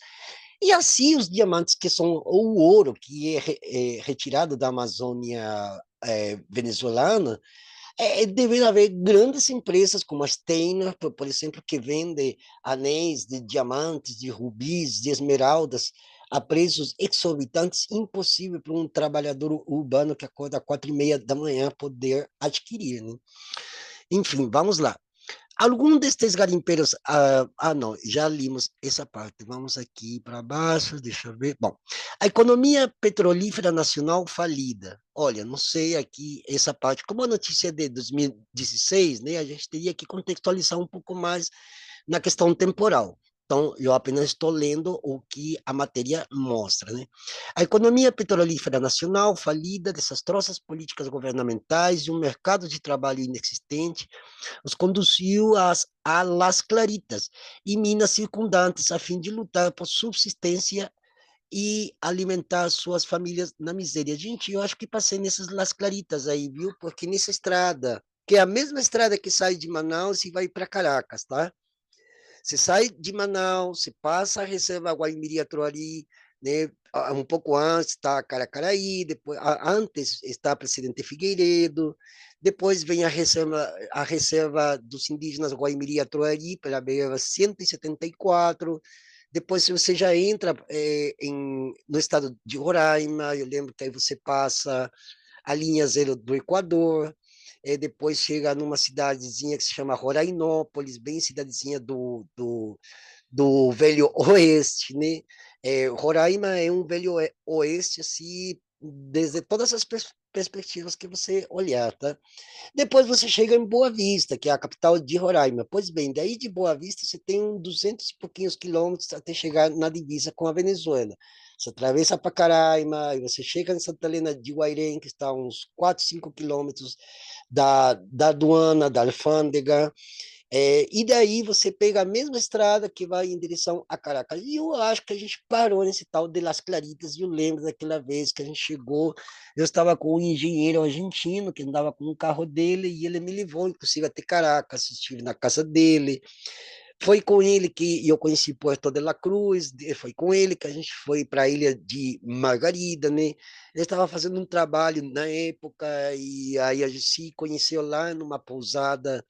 e assim os diamantes, que são o ouro, que é retirado da Amazônia venezuelana, deve haver grandes empresas como a Steiner, por exemplo, que vende anéis de diamantes, de rubis, de esmeraldas a preços exorbitantes, impossível para um trabalhador urbano que acorda às 4:30 da manhã poder adquirir, né? Enfim, vamos lá. Algum destes garimpeiros. Não, já limos essa parte. Vamos aqui para baixo, deixa eu ver. Bom, a economia petrolífera nacional falida. Olha, não sei aqui essa parte. Como a notícia é de 2016, né, a gente teria que contextualizar um pouco mais na questão temporal. Então, eu apenas estou lendo o que a matéria mostra, né? A economia petrolífera nacional falida, desastrosas políticas governamentais e um mercado de trabalho inexistente os conduziu a Las Claritas e minas circundantes a fim de lutar por subsistência e alimentar suas famílias na miséria. Gente, eu acho que passei nessas Las Claritas aí, viu? Porque nessa estrada, que é a mesma estrada que sai de Manaus e vai para Caracas, tá? Você sai de Manaus, você passa a reserva Guaimiri-Atuari, né? Um pouco antes está Caracaraí, depois, antes está Presidente Figueiredo, depois vem a reserva dos indígenas Guaimiri-Atuari, pela BR-174, depois você já entra no estado de Roraima, eu lembro que aí você passa a linha zero do Equador, depois chega numa cidadezinha que se chama Rorainópolis, bem cidadezinha do Velho Oeste, né? Roraima é um Velho Oeste, assim, desde todas as perspectivas que você olhar, tá? Depois você chega em Boa Vista, que é a capital de Roraima. Pois bem, daí de Boa Vista você tem uns 200 e pouquinhos quilômetros até chegar na divisa com a Venezuela. Você atravessa Pacaraima, e você chega em Santa Helena de Guairém, que está a uns 4, 5 quilômetros da aduana, da alfândega, e daí você pega a mesma estrada que vai em direção a Caracas. E eu acho que a gente parou nesse tal de Las Claritas, e eu lembro daquela vez que a gente chegou, eu estava com um engenheiro argentino que andava com um carro dele, e ele me levou, inclusive, até Caracas, estive na casa dele. Foi com ele que eu conheci Puerto de la Cruz, foi com ele que a gente foi para a ilha de Margarida, né? Ele estava fazendo um trabalho na época, e aí a gente se conheceu lá numa pousada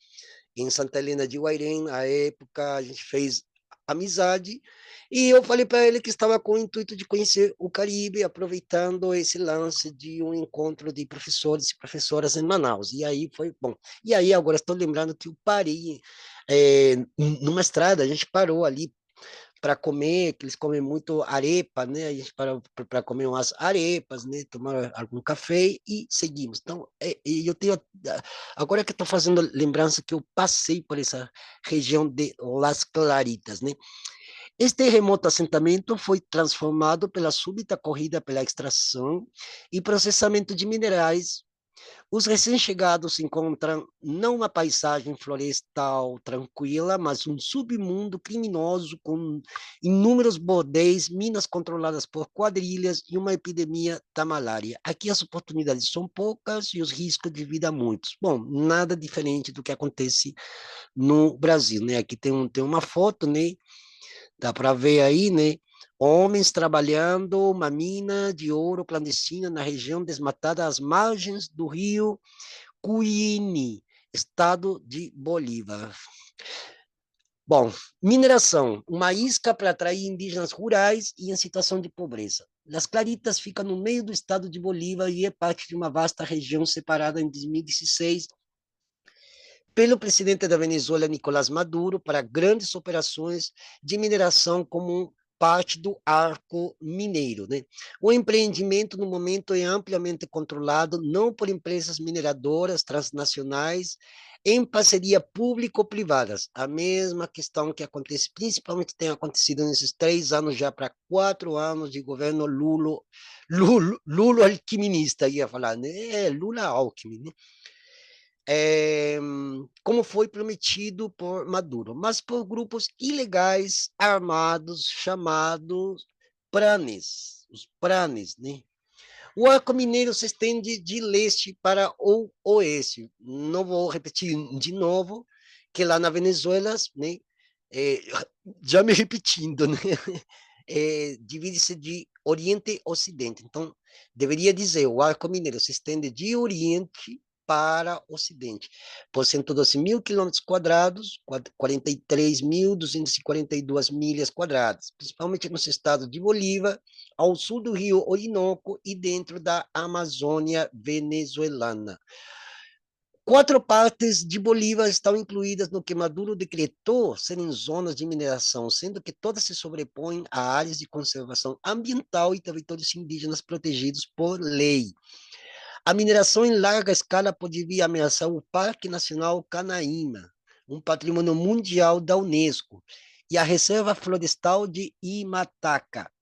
em Santa Helena de Guairém, à época a gente fez amizade, e eu falei para ele que estava com o intuito de conhecer o Caribe, aproveitando esse lance de um encontro de professores e professoras em Manaus. E aí foi bom. E aí agora estou lembrando que eu parei numa estrada, a gente parou ali para comer, que eles comem muito arepa, né? A gente parou para comer umas arepas, né? Tomar algum café e seguimos. Então, e eu tenho, agora que estou fazendo lembrança que eu passei por essa região de Las Claritas, né? Este remoto assentamento foi transformado pela súbita corrida pela extração e processamento de minerais Os recém-chegados encontram não uma paisagem florestal tranquila, mas um submundo criminoso com inúmeros bordéis, minas controladas por quadrilhas e uma epidemia da malária. Aqui as oportunidades são poucas e os riscos de vida muitos. Bom, nada diferente do que acontece no Brasil, né? Aqui tem uma foto, né? Dá para ver aí, né? Homens trabalhando uma mina de ouro clandestina na região desmatada às margens do rio Cuyini, estado de Bolívar. Bom, mineração, uma isca para atrair indígenas rurais e em situação de pobreza. Las Claritas fica no meio do estado de Bolívar e é parte de uma vasta região separada em 2016 pelo presidente da Venezuela, Nicolás Maduro, para grandes operações de mineração como parte do arco mineiro, né? O empreendimento, no momento, é ampliamente controlado não por empresas mineradoras transnacionais, em parceria público-privadas. A mesma questão que acontece, principalmente tem acontecido nesses 3 anos já para 4 anos de governo Lulo alquiminista, ia falar, né? Lula Alckmin, né? Como foi prometido por Maduro, mas por grupos ilegais armados chamados pranes, os pranes, né? O arco mineiro se estende de leste para o oeste. Não vou repetir de novo, que lá na Venezuela, né, é, já me repetindo, né, divide-se de oriente e ocidente. Então, deveria dizer, o arco mineiro se estende de oriente para ocidente, por 112 mil quilômetros quadrados, 43.242 milhas quadradas, principalmente nos estados de Bolívar, ao sul do rio Orinoco e dentro da Amazônia venezuelana. 4 partes de Bolívar estão incluídas no que Maduro decretou serem zonas de mineração, sendo que todas se sobrepõem a áreas de conservação ambiental e territórios indígenas protegidos por lei. A mineração em larga escala poderia ameaçar o Parque Nacional Canaíma, um patrimônio mundial da Unesco, e a Reserva Florestal de Imataca,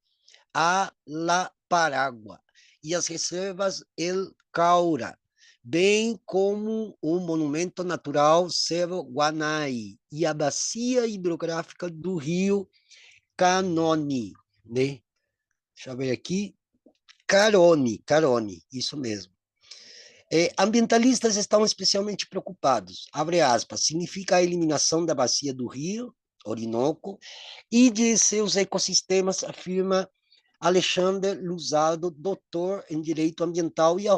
a La Paragua, e as reservas El Caura, bem como o Monumento Natural Cerro Guanay e a bacia hidrográfica do rio Canone, né? Deixa eu ver aqui. Carone, isso mesmo. Ambientalistas estão especialmente preocupados, abre aspas, significa a eliminação da bacia do rio Orinoco e de seus ecossistemas, afirma Alexandre Luzardo, doutor em Direito Ambiental e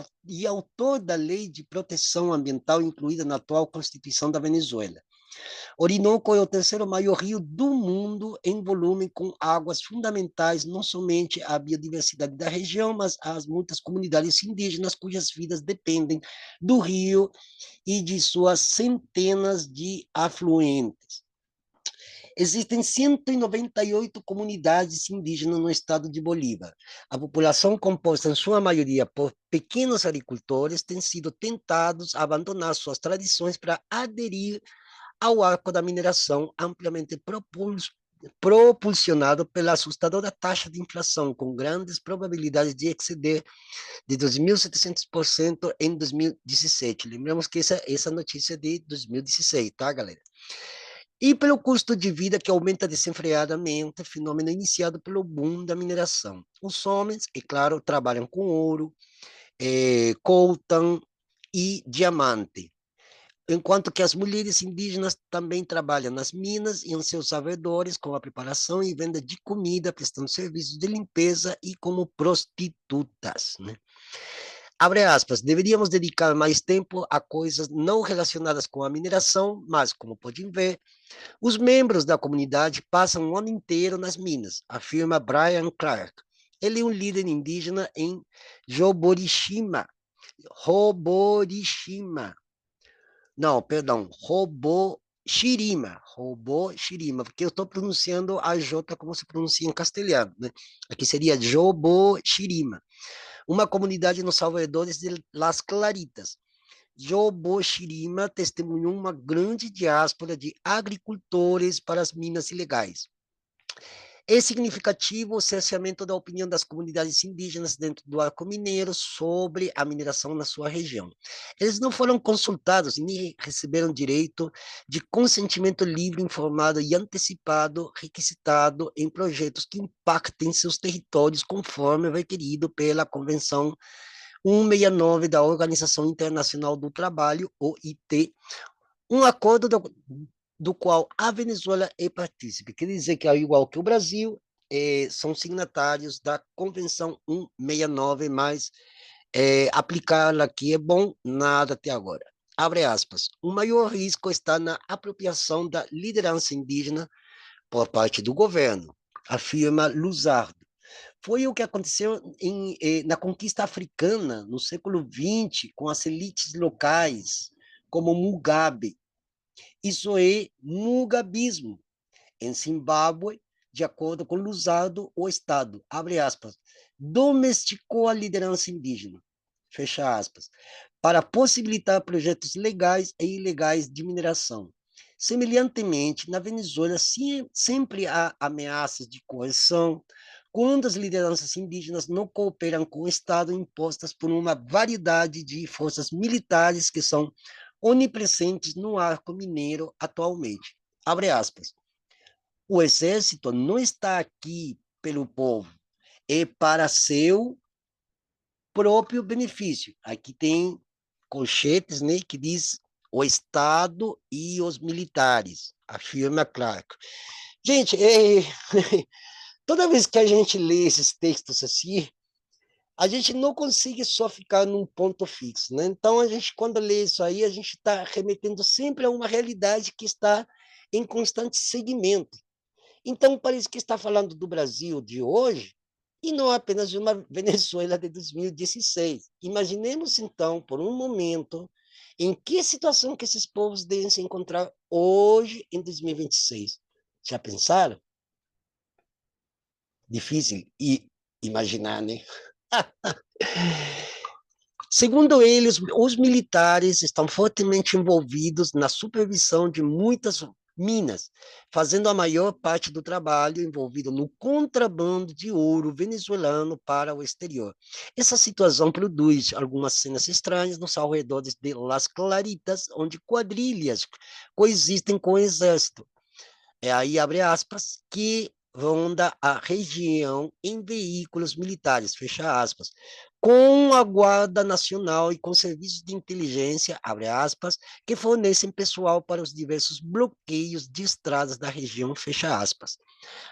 autor da Lei de Proteção Ambiental incluída na atual Constituição da Venezuela. Orinoco é o terceiro maior rio do mundo em volume, com águas fundamentais não somente à biodiversidade da região, mas às muitas comunidades indígenas cujas vidas dependem do rio e de suas centenas de afluentes. Existem 198 comunidades indígenas no estado de Bolívar. A população, composta em sua maioria por pequenos agricultores, tem sido tentados a abandonar suas tradições para aderir ao arco da mineração, amplamente propulsionado pela assustadora taxa de inflação, com grandes probabilidades de exceder de 2.700% em 2017. Lembramos que essa notícia é de 2016, tá, galera? E pelo custo de vida que aumenta desenfreadamente, fenômeno iniciado pelo boom da mineração. Os homens, é claro, trabalham com ouro, coltan e diamante, enquanto que as mulheres indígenas também trabalham nas minas e em seus arredores com a preparação e venda de comida, prestando serviços de limpeza e como prostitutas, né? Abre aspas, deveríamos dedicar mais tempo a coisas não relacionadas com a mineração, mas, como podem ver, os membros da comunidade passam o ano inteiro nas minas, afirma Brian Clark. Ele é um líder indígena em Roborishima. Não, perdão, Roboshirima, porque eu estou pronunciando a J como se pronuncia em castelhano, né? Aqui seria Joboshirima, uma comunidade nos alrededores de Las Claritas. Joboshirima testemunhou uma grande diáspora de agricultores para as minas ilegais. É significativo o cerceamento da opinião das comunidades indígenas dentro do arco mineiro sobre a mineração na sua região. Eles não foram consultados e nem receberam direito de consentimento livre, informado e antecipado, requisitado em projetos que impactem seus territórios conforme requerido pela Convenção 169 da Organização Internacional do Trabalho, OIT, um acordo do qual a Venezuela é partícipe. Quer dizer que, ao igual que o Brasil, são signatários da Convenção 169, mas aplicá-la aqui é bom, nada até agora. Abre aspas. O maior risco está na apropriação da liderança indígena por parte do governo, afirma Luzardo. Foi o que aconteceu na conquista africana no século XX, com as elites locais, como Mugabe. Isso é mugabismo. Em Zimbábue, de acordo com Luzardo, o Estado, abre aspas, domesticou a liderança indígena, fecha aspas, para possibilitar projetos legais e ilegais de mineração. Semelhantemente, na Venezuela, sempre há ameaças de coerção quando as lideranças indígenas não cooperam com o Estado, impostas por uma variedade de forças militares que são onipresentes no arco mineiro atualmente. Abre aspas. O exército não está aqui pelo povo, é para seu próprio benefício. Aqui tem colchetes, né, que diz o Estado e os militares, afirma Clark. Gente, toda vez que a gente lê esses textos assim, a gente não consegue só ficar num ponto fixo, né? Então, a gente, quando lê isso aí, a gente está remetendo sempre a uma realidade que está em constante segmento. Então, parece que está falando do Brasil de hoje e não apenas de uma Venezuela de 2016. Imaginemos, então, por um momento, em que situação que esses povos devem se encontrar hoje, em 2026. Já pensaram? Difícil imaginar, né? Segundo eles, os militares estão fortemente envolvidos na supervisão de muitas minas, fazendo a maior parte do trabalho envolvido no contrabando de ouro venezuelano para o exterior. Essa situação produz algumas cenas estranhas nos arredores de Las Claritas, onde quadrilhas coexistem com o exército. Aí abre aspas, que ronda a região em veículos militares, fecha aspas, com a Guarda Nacional e com serviços de inteligência, abre aspas, que fornecem pessoal para os diversos bloqueios de estradas da região, fecha aspas.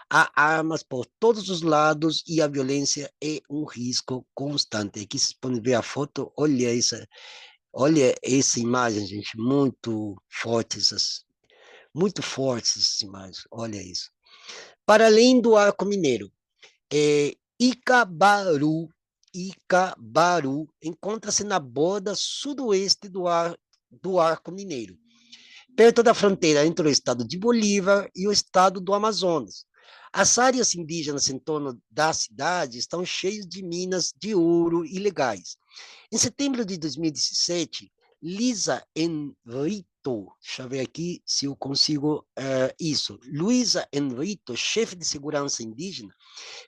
Há armas por todos os lados e a violência é um risco constante. Aqui vocês podem ver a foto, olha essa imagem, gente, muito fortes essas imagens, olha isso. Para além do arco mineiro, Icabaru encontra-se na borda sudoeste do arco mineiro, perto da fronteira entre o estado de Bolívar e o estado do Amazonas. As áreas indígenas em torno da cidade estão cheias de minas de ouro ilegais. Em setembro de 2017, Lisa Enrito, deixa eu ver aqui se eu consigo isso. Luísa Enrito, chefe de segurança indígena,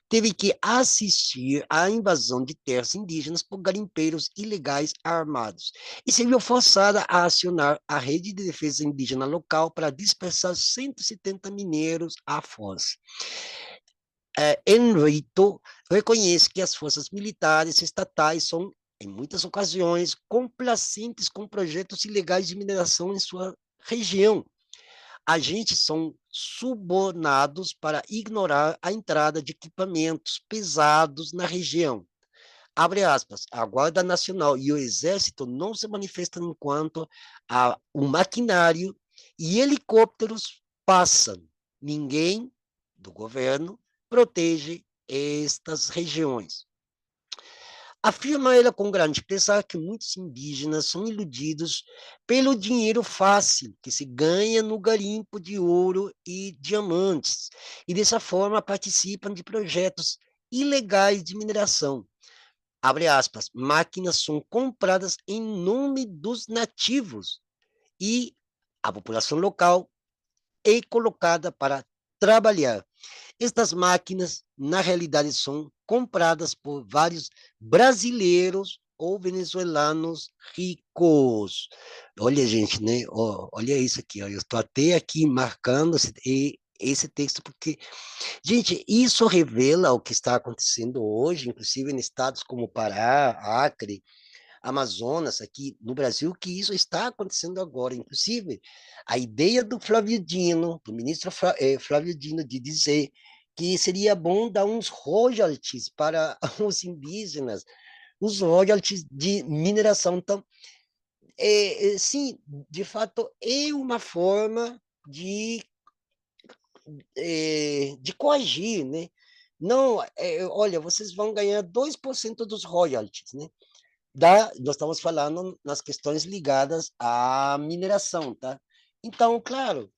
teve que assistir à invasão de terras indígenas por garimpeiros ilegais armados e se viu forçada a acionar a rede de defesa indígena local para dispersar 170 mineiros à força. Enrito reconhece que as forças militares estatais são, em muitas ocasiões, complacentes com projetos ilegais de mineração em sua região. Agentes são subornados para ignorar a entrada de equipamentos pesados na região. Abre aspas, a Guarda Nacional e o Exército não se manifestam enquanto o maquinário e helicópteros passam. Ninguém do governo protege estas regiões. Afirma ela com grande pesar que muitos indígenas são iludidos pelo dinheiro fácil que se ganha no garimpo de ouro e diamantes, e dessa forma participam de projetos ilegais de mineração. Abre aspas, máquinas são compradas em nome dos nativos e a população local é colocada para trabalhar. Estas máquinas, na realidade, são compradas por vários brasileiros ou venezuelanos ricos. Olha, gente, né? Olha isso aqui, ó. Eu estou até aqui marcando esse texto porque, gente, isso revela o que está acontecendo hoje, inclusive em estados como Pará, Acre, Amazonas, aqui no Brasil, que isso está acontecendo agora. Inclusive, a ideia do Flávio Dino, do ministro Flávio Dino, de dizer que seria bom dar uns royalties para os indígenas, os royalties de mineração. Então, sim, de fato, é uma forma de coagir, né? Não, olha, vocês vão ganhar 2% dos royalties, né? Nós estamos falando nas questões ligadas à mineração, tá? Então, claro,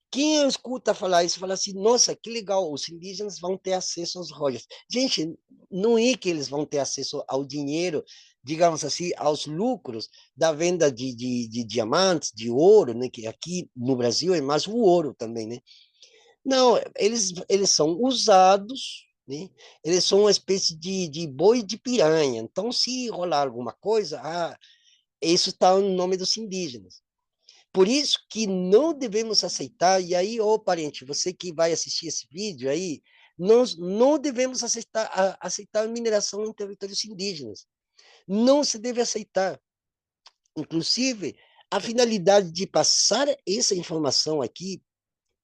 quem escuta falar isso fala assim, nossa, que legal, os indígenas vão ter acesso aos royalties. Gente, não é que eles vão ter acesso ao dinheiro, digamos assim, aos lucros da venda de diamantes, de ouro, né? Que aqui no Brasil é mais o ouro também, né? Não, eles são usados, né? Eles são uma espécie de boi de piranha. Então, se rolar alguma coisa, isso está no nome dos indígenas. Por isso que não devemos aceitar, e aí, ô parente, você que vai assistir esse vídeo aí, nós não devemos aceitar mineração em territórios indígenas. Não se deve aceitar. Inclusive, a finalidade de passar essa informação aqui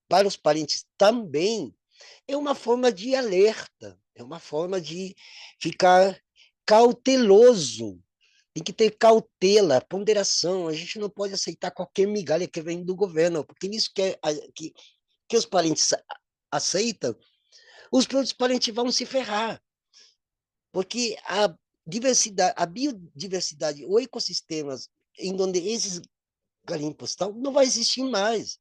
para os parentes também é uma forma de alerta, é uma forma de ficar cauteloso. Tem que ter cautela, ponderação. A gente não pode aceitar qualquer migalha que vem do governo, porque nisso que os parentes aceitam, os próprios parentes vão se ferrar, porque a biodiversidade, o ecossistemas em onde esses garimpos estão, não vai existir mais.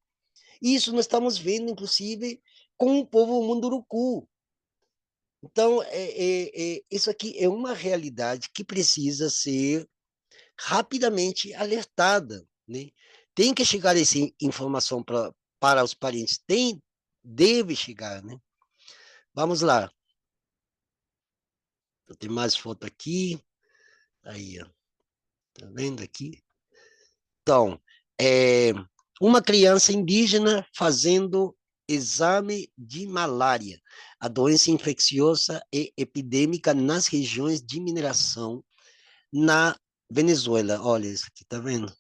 Isso nós estamos vendo, inclusive, com o povo Munduruku. Então, isso aqui é uma realidade que precisa ser rapidamente alertada, né? Tem que chegar essa informação para os parentes, deve chegar, né? Vamos lá, tem mais foto aqui, aí, ó. Tá vendo aqui? Então, é, uma criança indígena fazendo exame de malária, a doença infecciosa e epidêmica nas regiões de mineração na Venezuela. Olha isso aqui, tá vendo?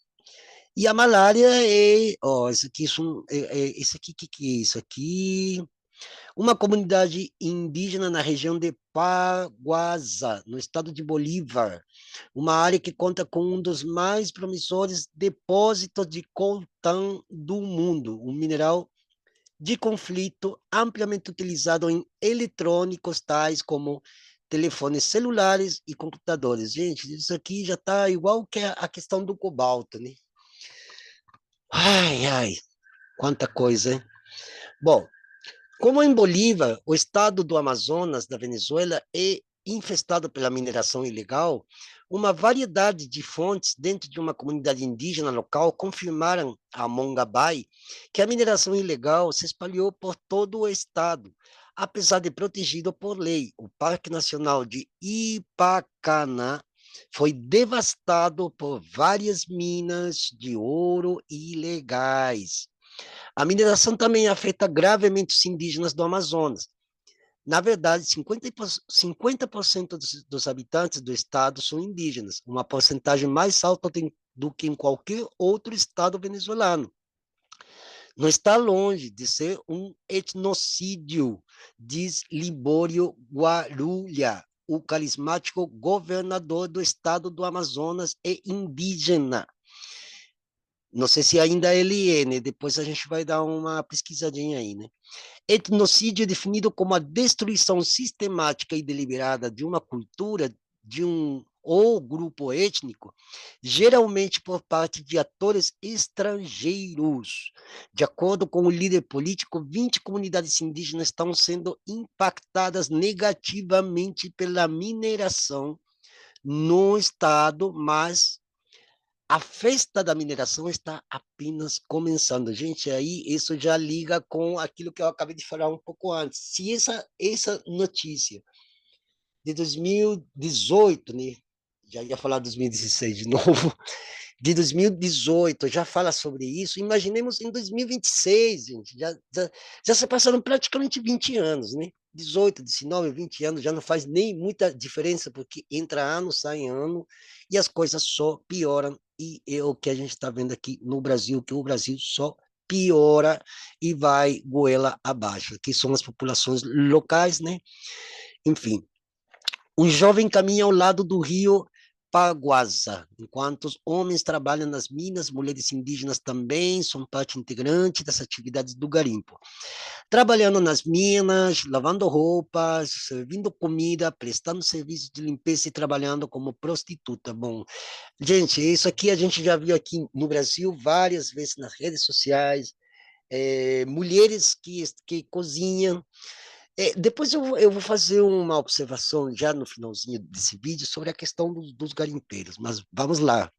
E a malária isso aqui, isso aqui, que é isso aqui? Uma comunidade indígena na região de Paguaza, no estado de Bolívar, uma área que conta com um dos mais promissores depósitos de coltan do mundo, um mineral de conflito amplamente utilizado em eletrônicos tais como telefones celulares e computadores. Gente, isso aqui já está igual que a questão do cobalto, né? Ai, ai, quanta coisa, hein? Bom, como em Bolívia, o estado do Amazonas, da Venezuela, é infestado pela mineração ilegal, uma variedade de fontes dentro de uma comunidade indígena local confirmaram a Mongabay que a mineração ilegal se espalhou por todo o estado, apesar de protegido por lei. O Parque Nacional de Ipacaná foi devastado por várias minas de ouro ilegais. A mineração também afeta gravemente os indígenas do Amazonas. Na verdade, 50% dos habitantes do estado são indígenas, uma porcentagem mais alta do que em qualquer outro estado venezuelano. Não está longe de ser um etnocídio, diz Libório Guarulha, o carismático governador do estado do Amazonas e indígena. Não sei se ainda ele é, né? Depois a gente vai dar uma pesquisadinha aí, né? Etnocídio é definido como a destruição sistemática e deliberada de uma cultura, de um ou grupo étnico, geralmente por parte de atores estrangeiros. De acordo com o líder político, 20 comunidades indígenas estão sendo impactadas negativamente pela mineração no estado, mas a festa da mineração está apenas começando. Gente, aí isso já liga com aquilo que eu acabei de falar um pouco antes. Se essa notícia de 2018, né? Já ia falar 2016 de novo, de 2018 já fala sobre isso, imaginemos em 2026, gente, já se passaram praticamente 20 anos, né? 18, 19, 20 anos, já não faz nem muita diferença, porque entra ano, sai ano, e as coisas só pioram, e é o que a gente está vendo aqui no Brasil, que o Brasil só piora e vai goela abaixo, que são as populações locais, né? Enfim, um jovem caminha ao lado do rio Paguaça, enquanto os homens trabalham nas minas, mulheres indígenas também são parte integrante das atividades do garimpo. Trabalhando nas minas, lavando roupas, servindo comida, prestando serviços de limpeza e trabalhando como prostituta. Bom, gente, isso aqui a gente já viu aqui no Brasil várias vezes nas redes sociais, mulheres que cozinham, depois eu vou fazer uma observação já no finalzinho desse vídeo sobre a questão dos garimpeiros, mas vamos lá.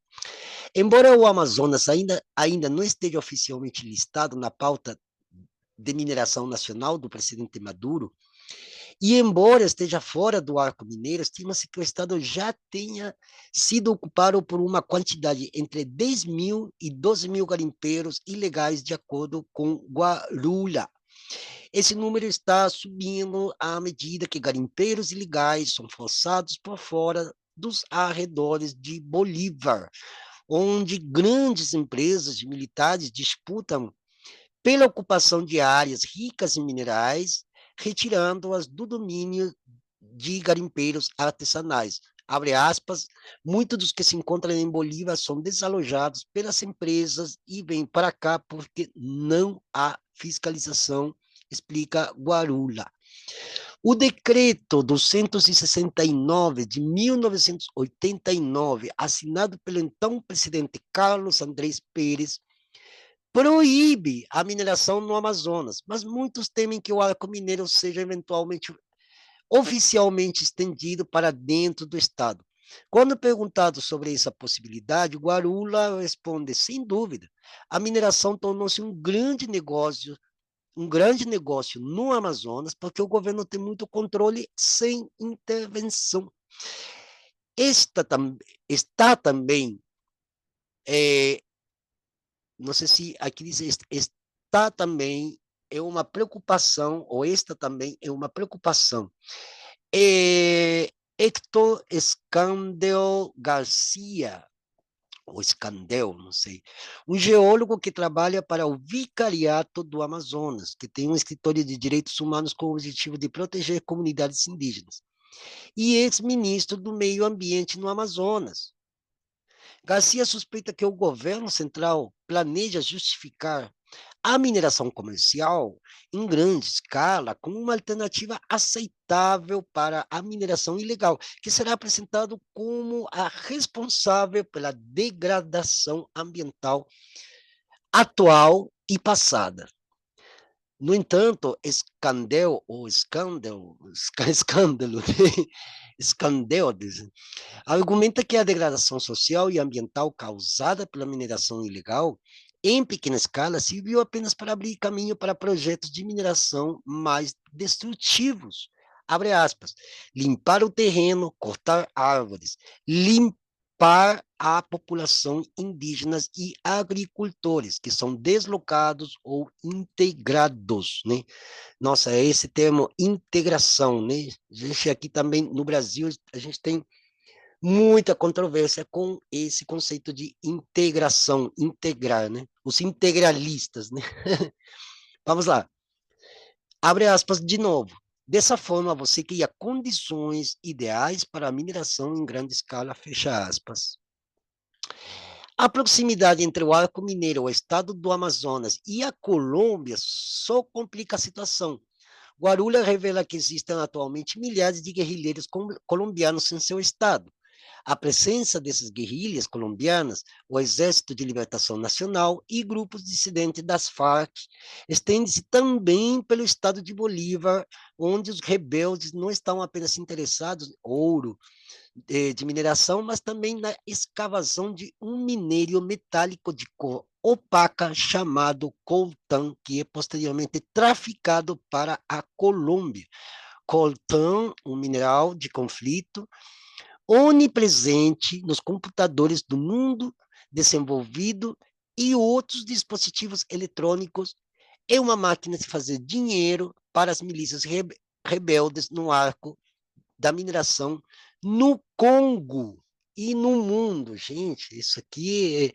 Embora o Amazonas ainda não esteja oficialmente listado na pauta de mineração nacional do presidente Maduro, e embora esteja fora do arco mineiro, estima-se que o estado já tenha sido ocupado por uma quantidade entre 10 mil e 12 mil garimpeiros ilegais, de acordo com Guarulha. Esse número está subindo à medida que garimpeiros ilegais são forçados por fora dos arredores de Bolívar, onde grandes empresas de militares disputam pela ocupação de áreas ricas em minerais, retirando-as do domínio de garimpeiros artesanais. Abre aspas, muitos dos que se encontram em Bolívia são desalojados pelas empresas e vêm para cá porque não há fiscalização, explica Guarula. O decreto 269 de 1989, assinado pelo então presidente Carlos Andrés Pérez, proíbe a mineração no Amazonas, mas muitos temem que o arco mineiro seja eventualmente oficialmente estendido para dentro do estado. Quando perguntado sobre essa possibilidade, Guarula responde: sem dúvida, a mineração tornou-se um grande negócio no Amazonas, porque o governo tem muito controle sem intervenção. Está também, não sei se aqui diz, está também é uma preocupação, ou esta também é uma preocupação. Héctor Escandel Garcia, ou Escandel, não sei, um geólogo que trabalha para o Vicariato do Amazonas, que tem um escritório de direitos humanos com o objetivo de proteger comunidades indígenas, e ex-ministro do Meio Ambiente no Amazonas. Garcia suspeita que o governo central planeja justificar a mineração comercial em grande escala como uma alternativa aceitável para a mineração ilegal, que será apresentado como a responsável pela degradação ambiental atual e passada. No entanto, Escandel, ou escândalo, escândalo, escandel, argumenta que a degradação social e ambiental causada pela mineração ilegal em pequena escala serviu apenas para abrir caminho para projetos de mineração mais destrutivos. Abre aspas. Limpar o terreno, cortar árvores, limpar a população indígenas e agricultores que são deslocados ou integrados, né? Nossa, é esse termo integração, né? A gente aqui também no Brasil, a gente tem muita controvérsia com esse conceito de integração, integrar, né? Os integralistas, né? Vamos lá. Abre aspas de novo. Dessa forma, você cria condições ideais para a mineração em grande escala, fecha aspas. A proximidade entre o arco mineiro, o estado do Amazonas e a Colômbia só complica a situação. Guarulhos revela que existem atualmente milhares de guerrilheiros colombianos em seu estado. A presença dessas guerrilhas colombianas, o Exército de Libertação Nacional e grupos dissidentes das Farc estende-se também pelo estado de Bolívar, onde os rebeldes não estão apenas interessados em ouro, de mineração, mas também na escavação de um minério metálico de cor opaca chamado coltan, que é posteriormente traficado para a Colômbia. Coltan, um mineral de conflito onipresente nos computadores do mundo desenvolvido e outros dispositivos eletrônicos, é uma máquina de fazer dinheiro para as milícias rebeldes no arco da mineração no Congo e no mundo, gente. Isso aqui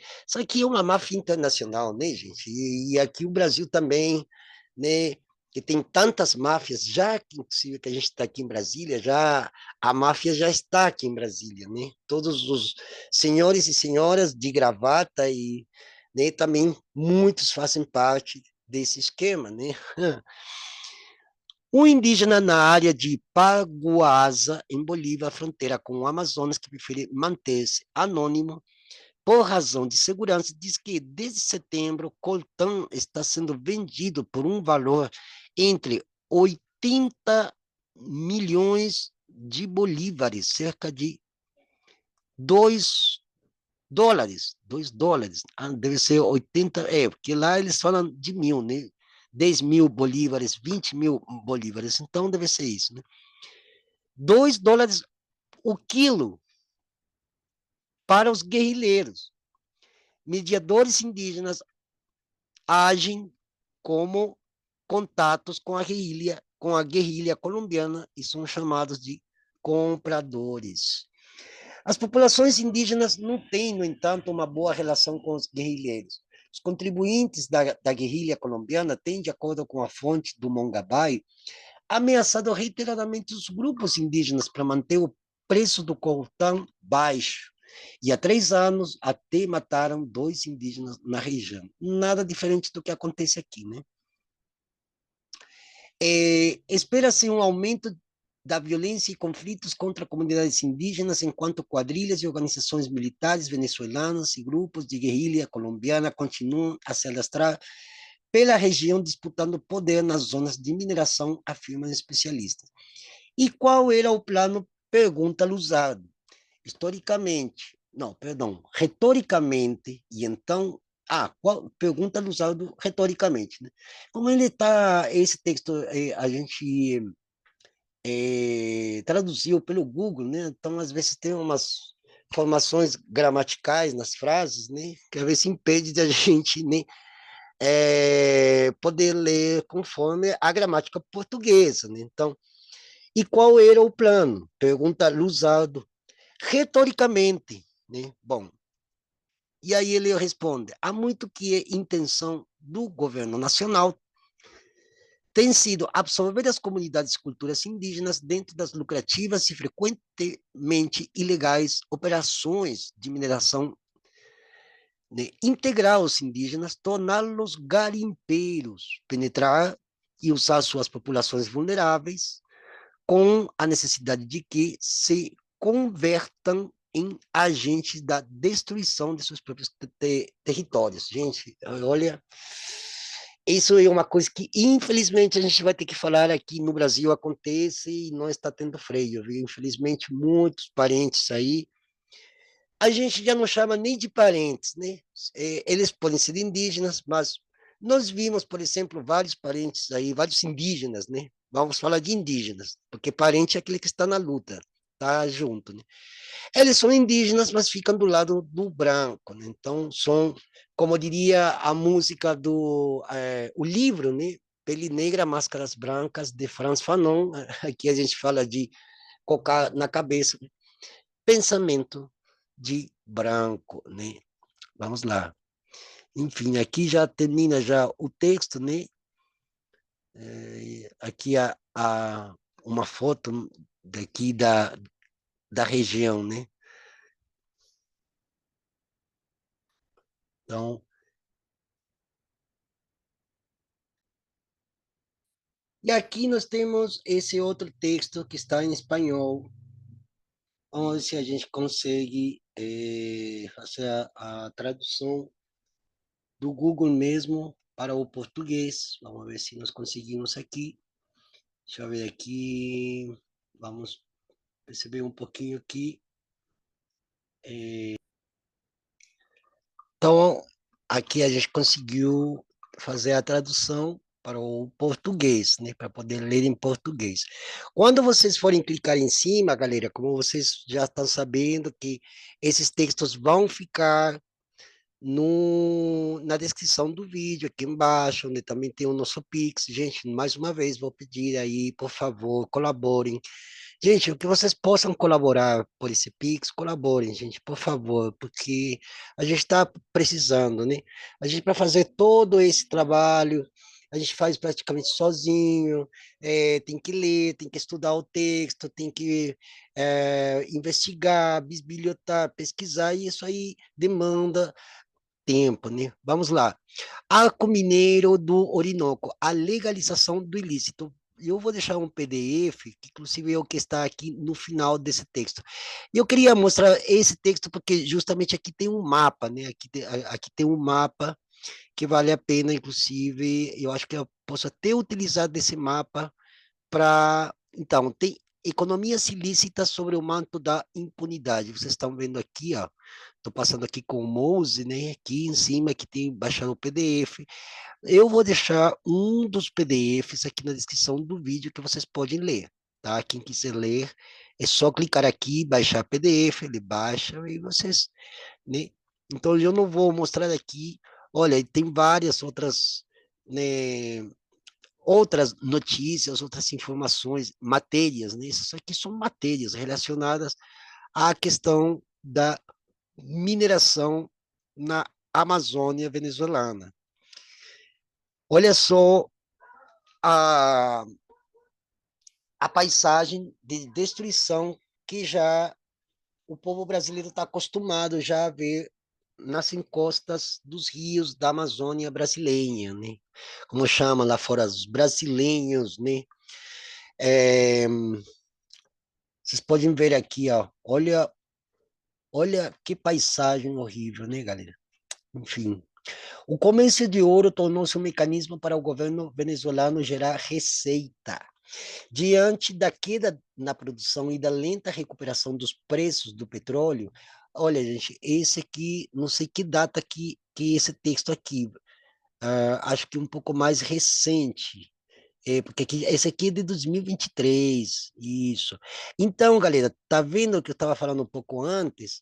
é uma máfia internacional, né, gente? E aqui o Brasil também, né? Que tem tantas máfias, já que inclusive que a gente está aqui em Brasília, já a máfia já está aqui em Brasília, né? Todos os senhores e senhoras de gravata e, né, também muitos fazem parte desse esquema, né? Um indígena na área de Paguaza, em Bolívia, fronteira com o Amazonas, que prefere manter-se anônimo por razão de segurança, diz que desde setembro, coltan está sendo vendido por um valor entre 80 milhões de bolívares, cerca de 2 dólares, 2 dólares, deve ser 80, porque lá eles falam de mil, né? 10 mil bolívares, 20 mil bolívares, então deve ser isso, né? 2 dólares o quilo para os guerrilheiros. Mediadores indígenas agem como contatos com a guerrilha colombiana e são chamados de compradores. As populações indígenas não têm, no entanto, uma boa relação com os guerrilheiros. Os contribuintes da guerrilha colombiana têm, de acordo com a fonte do Mongabay, ameaçado reiteradamente os grupos indígenas para manter o preço do coltão baixo. E há 3 anos até mataram 2 indígenas na região. Nada diferente do que acontece aqui, né? Espera-se um aumento da violência e conflitos contra comunidades indígenas, enquanto quadrilhas e organizações militares venezuelanas e grupos de guerrilha colombiana continuam a se alastrar pela região, disputando poder nas zonas de mineração, afirmam especialistas. E qual era o plano? Pergunta Luzardo. Historicamente, não, perdão, retoricamente, e então, pergunta Luzardo retoricamente, né? Como ele está, esse texto a gente traduziu pelo Google, né? Então, às vezes tem umas formações gramaticais nas frases, né? Que às vezes impede de a gente, né, poder ler conforme a gramática portuguesa, né? Então, e qual era o plano? Pergunta Luzardo retoricamente, né? Bom, e aí ele responde: há muito que é intenção do governo nacional tem sido absorver as comunidades e culturas indígenas dentro das lucrativas e frequentemente ilegais operações de mineração, né? Integrar os indígenas, torná-los garimpeiros, penetrar e usar suas populações vulneráveis com a necessidade de que se convertam em agentes da destruição de seus próprios territórios. Gente, olha, isso é uma coisa que, infelizmente, a gente vai ter que falar aqui no Brasil, acontece e não está tendo freio, viu? Infelizmente, muitos parentes aí, a gente já não chama nem de parentes, né? Eles podem ser indígenas, mas nós vimos, por exemplo, vários parentes aí, vários indígenas, né? Vamos falar de indígenas, porque parente é aquele que está na luta, tá junto, né? Eles são indígenas, mas ficam do lado do branco, né? Então, são, como diria a música o livro, né? Pele Negra, Máscaras Brancas, de Franz Fanon, aqui a gente fala de colocar na cabeça, né? Pensamento de branco, né? Vamos lá. Enfim, aqui já termina já o texto, né? Aqui uma foto daqui da região, né? Então, e aqui nós temos esse outro texto que está em espanhol, onde se a gente consegue fazer a tradução do Google mesmo para o português. Vamos ver se nós conseguimos aqui. Deixa eu ver aqui. Vamos perceber um pouquinho aqui. Então, aqui a gente conseguiu fazer a tradução para o português, né, para poder ler em português. Quando vocês forem clicar em cima, galera, como vocês já estão sabendo que esses textos vão ficar no, na descrição do vídeo, aqui embaixo, onde também tem o nosso Pix. Gente, mais uma vez, vou pedir aí, por favor, colaborem. Gente, o que vocês possam colaborar por esse Pix, colaborem, gente, por favor, porque a gente está precisando, né? A gente, para fazer todo esse trabalho, a gente faz praticamente sozinho, tem que ler, tem que estudar o texto, tem que investigar, bisbilhotar, pesquisar, e isso aí demanda tempo, né? Vamos lá. Arco Mineiro do Orinoco, a legalização do ilícito. Eu vou deixar um PDF, que inclusive é o que está aqui no final desse texto. E eu queria mostrar esse texto porque justamente aqui tem um mapa, né? Aqui tem um mapa que vale a pena, inclusive, eu acho que eu posso até utilizar desse mapa para. Então, tem economias ilícitas sobre o manto da impunidade. Vocês estão vendo aqui, ó. Estou passando aqui com o mouse, né? Aqui em cima, que tem baixar o PDF. Eu vou deixar um dos PDFs aqui na descrição do vídeo que vocês podem ler, tá? Quem quiser ler, é só clicar aqui, baixar PDF, ele baixa e vocês, né? Então eu não vou mostrar aqui. Olha, tem várias outras, né, outras notícias, outras informações, matérias, né? Isso aqui são matérias relacionadas à questão da mineração na Amazônia venezuelana. Olha só a, a paisagem de destruição que já o povo brasileiro está acostumado já a ver nas encostas dos rios da Amazônia brasileira, né? Como chama lá fora, os brasileiros, né? É, vocês podem ver aqui, ó, olha que paisagem horrível, né, galera? Enfim, o comércio de ouro tornou-se um mecanismo para o governo venezuelano gerar receita. Diante da queda na produção e da lenta recuperação dos preços do petróleo, olha, gente, esse aqui, não sei que data que esse texto aqui, acho que um pouco mais recente, porque esse aqui é de 2023, isso. Então, galera, tá vendo o que eu estava falando um pouco antes?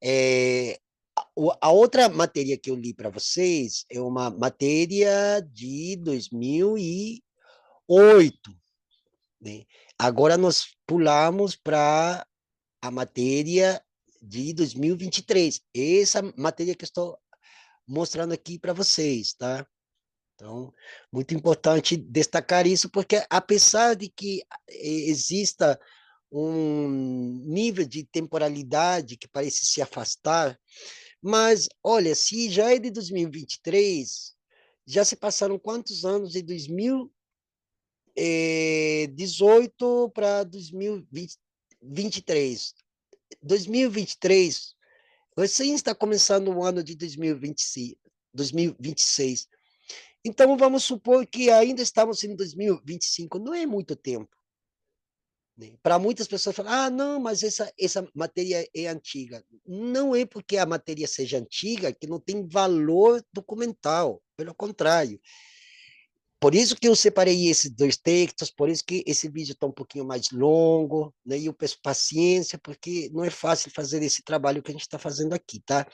É, a outra matéria que eu li para vocês é uma matéria de 2008, né? Agora nós pulamos para a matéria de 2023. Essa matéria que eu estou mostrando aqui para vocês, tá? Então, muito importante destacar isso, porque apesar de que exista um nível de temporalidade que parece se afastar, mas olha, se já é de 2023, já se passaram quantos anos de 2018 para 2023? 2023, você está começando o ano de 2026. Então, vamos supor que ainda estamos em 2025, não é muito tempo. Né? Para muitas pessoas falam, ah, não, mas essa matéria é antiga. Não é porque a matéria seja antiga que não tem valor documental, pelo contrário. Por isso que eu separei esses dois textos, por isso que esse vídeo está um pouquinho mais longo, né? E eu peço paciência, porque não é fácil fazer esse trabalho que a gente está fazendo aqui, tá?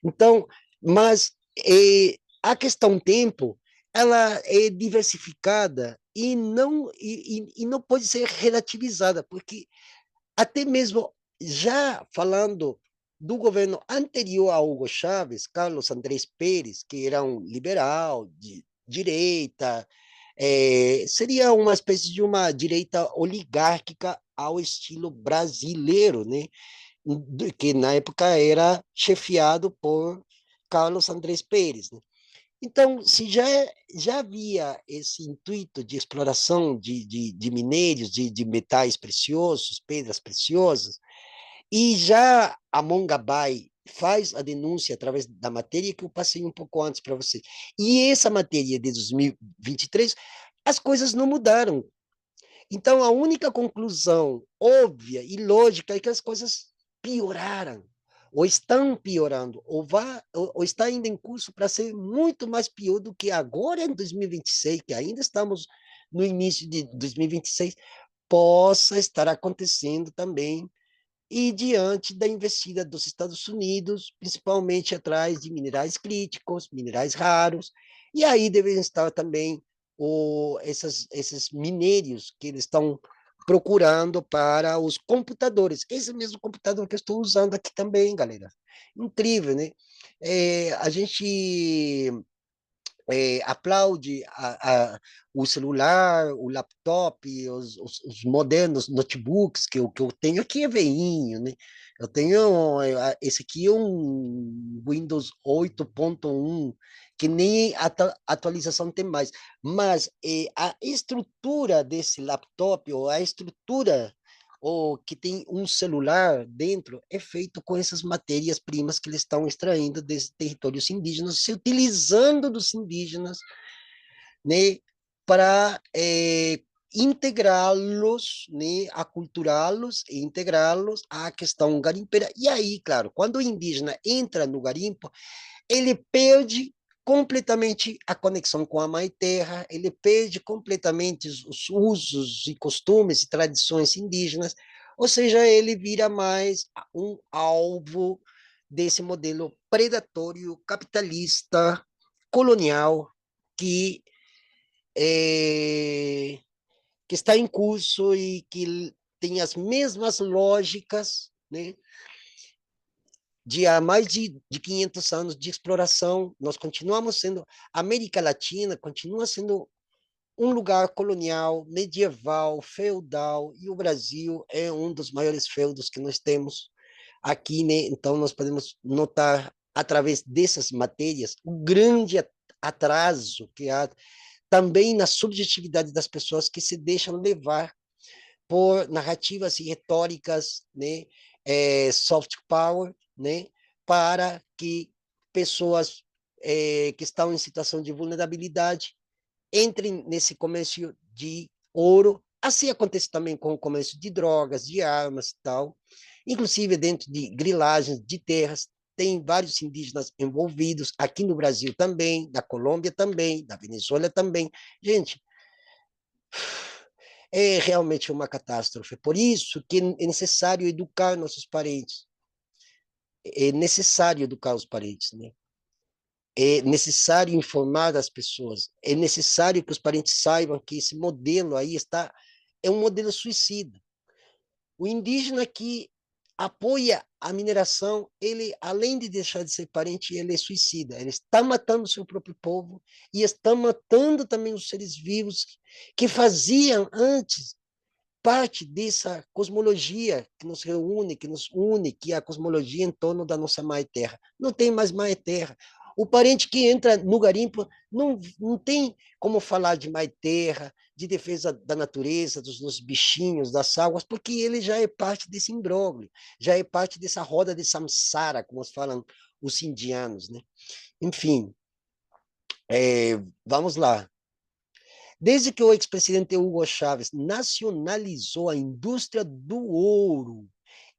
Então, mas a questão tempo, ela é diversificada e não pode ser relativizada, porque até mesmo já falando do governo anterior a Hugo Chávez, Carlos Andrés Pérez, que era um liberal de direita, seria uma espécie de uma direita oligárquica ao estilo brasileiro, né? Que na época era chefiado por Carlos Andrés Pérez, né? Então, se já havia esse intuito de exploração de minérios, de metais preciosos, pedras preciosas, e já a Mongabai faz a denúncia através da matéria que eu passei um pouco antes para você. E essa matéria de 2023, as coisas não mudaram. Então, a única conclusão óbvia e lógica é que as coisas pioraram. ou estão piorando, ou está ainda em curso para ser muito mais pior do que agora em 2026, que ainda estamos no início de 2026, possa estar acontecendo também e diante da investida dos Estados Unidos, principalmente atrás de minerais críticos, minerais raros, e aí devem estar também esses minérios que eles estão procurando para os computadores. Esse mesmo computador que eu estou usando aqui também, galera. Incrível, né? A gente aplaude o celular, o laptop, os modernos notebooks que eu tenho aqui é veinho, né? Eu tenho, esse aqui é um Windows 8.1, que nem atualização tem mais, mas a estrutura desse laptop, ou a estrutura ou que tem um celular dentro, é feito com essas matérias-primas que eles estão extraindo desses territórios indígenas, se utilizando dos indígenas, né, para integrá-los, né, aculturá-los e integrá-los à questão garimpeira. E aí, claro, quando o indígena entra no garimpo, ele perde completamente a conexão com a mãe terra, ele perde completamente os usos e costumes e tradições indígenas, ou seja, ele vira mais um alvo desse modelo predatório, capitalista, colonial, que, é, que está em curso e que tem as mesmas lógicas, né, de há mais de 500 anos de exploração. Nós continuamos sendo, a América Latina continua sendo um lugar colonial, medieval, feudal, e o Brasil é um dos maiores feudos que nós temos aqui, né? Então, nós podemos notar, através dessas matérias, o grande atraso que há também na subjetividade das pessoas que se deixam levar por narrativas e retóricas, né, soft power, né, para que pessoas que estão em situação de vulnerabilidade entrem nesse comércio de ouro. Assim acontece também com o comércio de drogas, de armas e tal, inclusive dentro de grilagens de terras. Tem vários indígenas envolvidos, aqui no Brasil também, na Colômbia também, na Venezuela também. Gente, é realmente uma catástrofe. Por isso que é necessário educar nossos parentes. É necessário educar os parentes, né? É necessário informar as pessoas. É necessário que os parentes saibam que esse modelo aí é um modelo suicida. O indígena que apoia a mineração, ele, além de deixar de ser parente, ele é suicida. Ele está matando o seu próprio povo e está matando também os seres vivos que faziam antes parte dessa cosmologia que nos reúne, que nos une, que é a cosmologia em torno da nossa mãe terra. Não tem mais mãe terra. O parente que entra no garimpo não tem como falar de mãe terra, de defesa da natureza, dos bichinhos, das águas, porque ele já é parte desse imbróglio, já é parte dessa roda de samsara, como falam os indianos, né? Enfim, vamos lá. Desde que o ex-presidente Hugo Chávez nacionalizou a indústria do ouro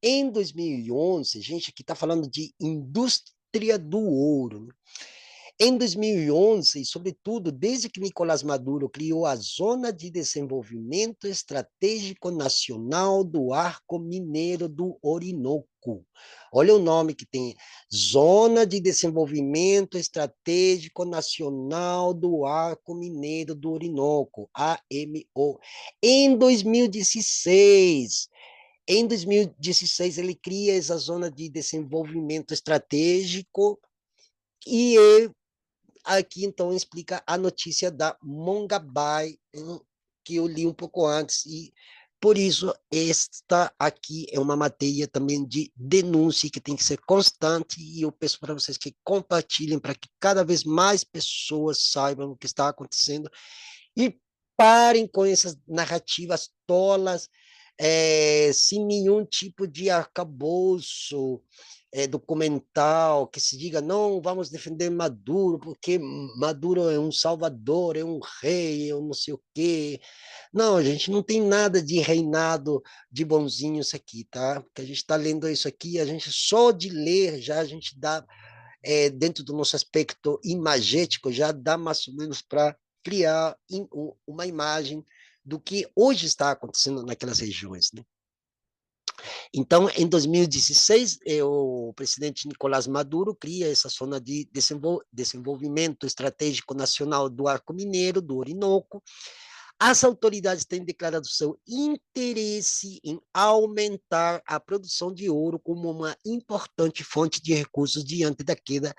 em 2011, gente, aqui está falando de indústria do ouro, né? Em 2011, e sobretudo desde que Nicolás Maduro criou a Zona de Desenvolvimento Estratégico Nacional do Arco Mineiro do Orinoco. Olha o nome que tem: Zona de Desenvolvimento Estratégico Nacional do Arco Mineiro do Orinoco, AMO. Em 2016, ele cria essa zona de desenvolvimento estratégico e aqui, então, explica a notícia da Mongabai, que eu li um pouco antes, e por isso esta aqui é uma matéria também de denúncia que tem que ser constante, e eu peço para vocês que compartilhem para que cada vez mais pessoas saibam o que está acontecendo e parem com essas narrativas tolas, sem nenhum tipo de arcabouço, documental que se diga, não, vamos defender Maduro, porque Maduro é um salvador, é um rei, é um não sei o quê. Não, gente, não tem nada de reinado de bonzinhos aqui, tá? Porque a gente está lendo isso aqui, a gente só de ler já a gente dá, dentro do nosso aspecto imagético, já dá mais ou menos para criar uma imagem do que hoje está acontecendo naquelas regiões, né? Então, em 2016, o presidente Nicolás Maduro cria essa zona de desenvolvimento estratégico nacional do Arco Mineiro, do Orinoco. As autoridades têm declarado seu interesse em aumentar a produção de ouro como uma importante fonte de recursos diante da queda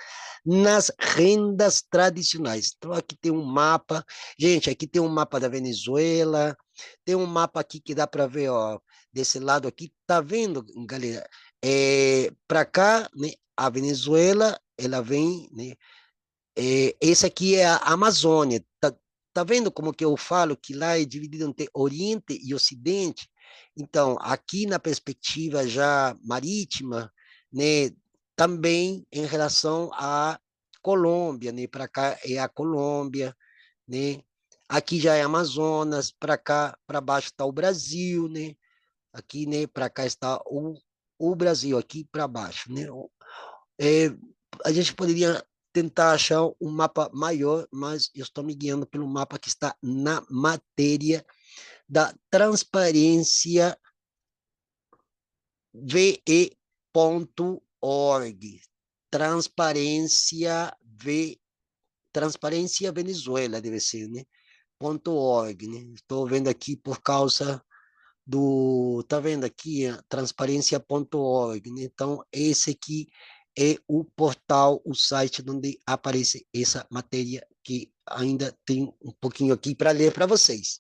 nas rendas tradicionais. Então, aqui tem um mapa. Gente, aqui tem um mapa da Venezuela, tem um mapa aqui que dá para ver, ó, desse lado aqui. Tá vendo, galera? Para cá, né, a Venezuela, ela vem, né, esse aqui é a Amazônia. Tá vendo como que eu falo que lá é dividido entre Oriente e Ocidente? Então, aqui na perspectiva já marítima, né, também em relação à Colômbia, né, para cá é a Colômbia, né? Aqui já é Amazonas, para cá, para baixo está o Brasil, né? Aqui, né, para cá está o Brasil, aqui para baixo, né? É, a gente poderia tentar achar um mapa maior, mas eu estou me guiando pelo mapa que está na matéria da transparência ve.org. Transparência v Transparência Venezuela deve ser, né? .org, né? Estou vendo aqui por causa tá vendo aqui, transparência.org, né? Então, esse aqui é o portal, o site onde aparece essa matéria que ainda tem um pouquinho aqui para ler para vocês.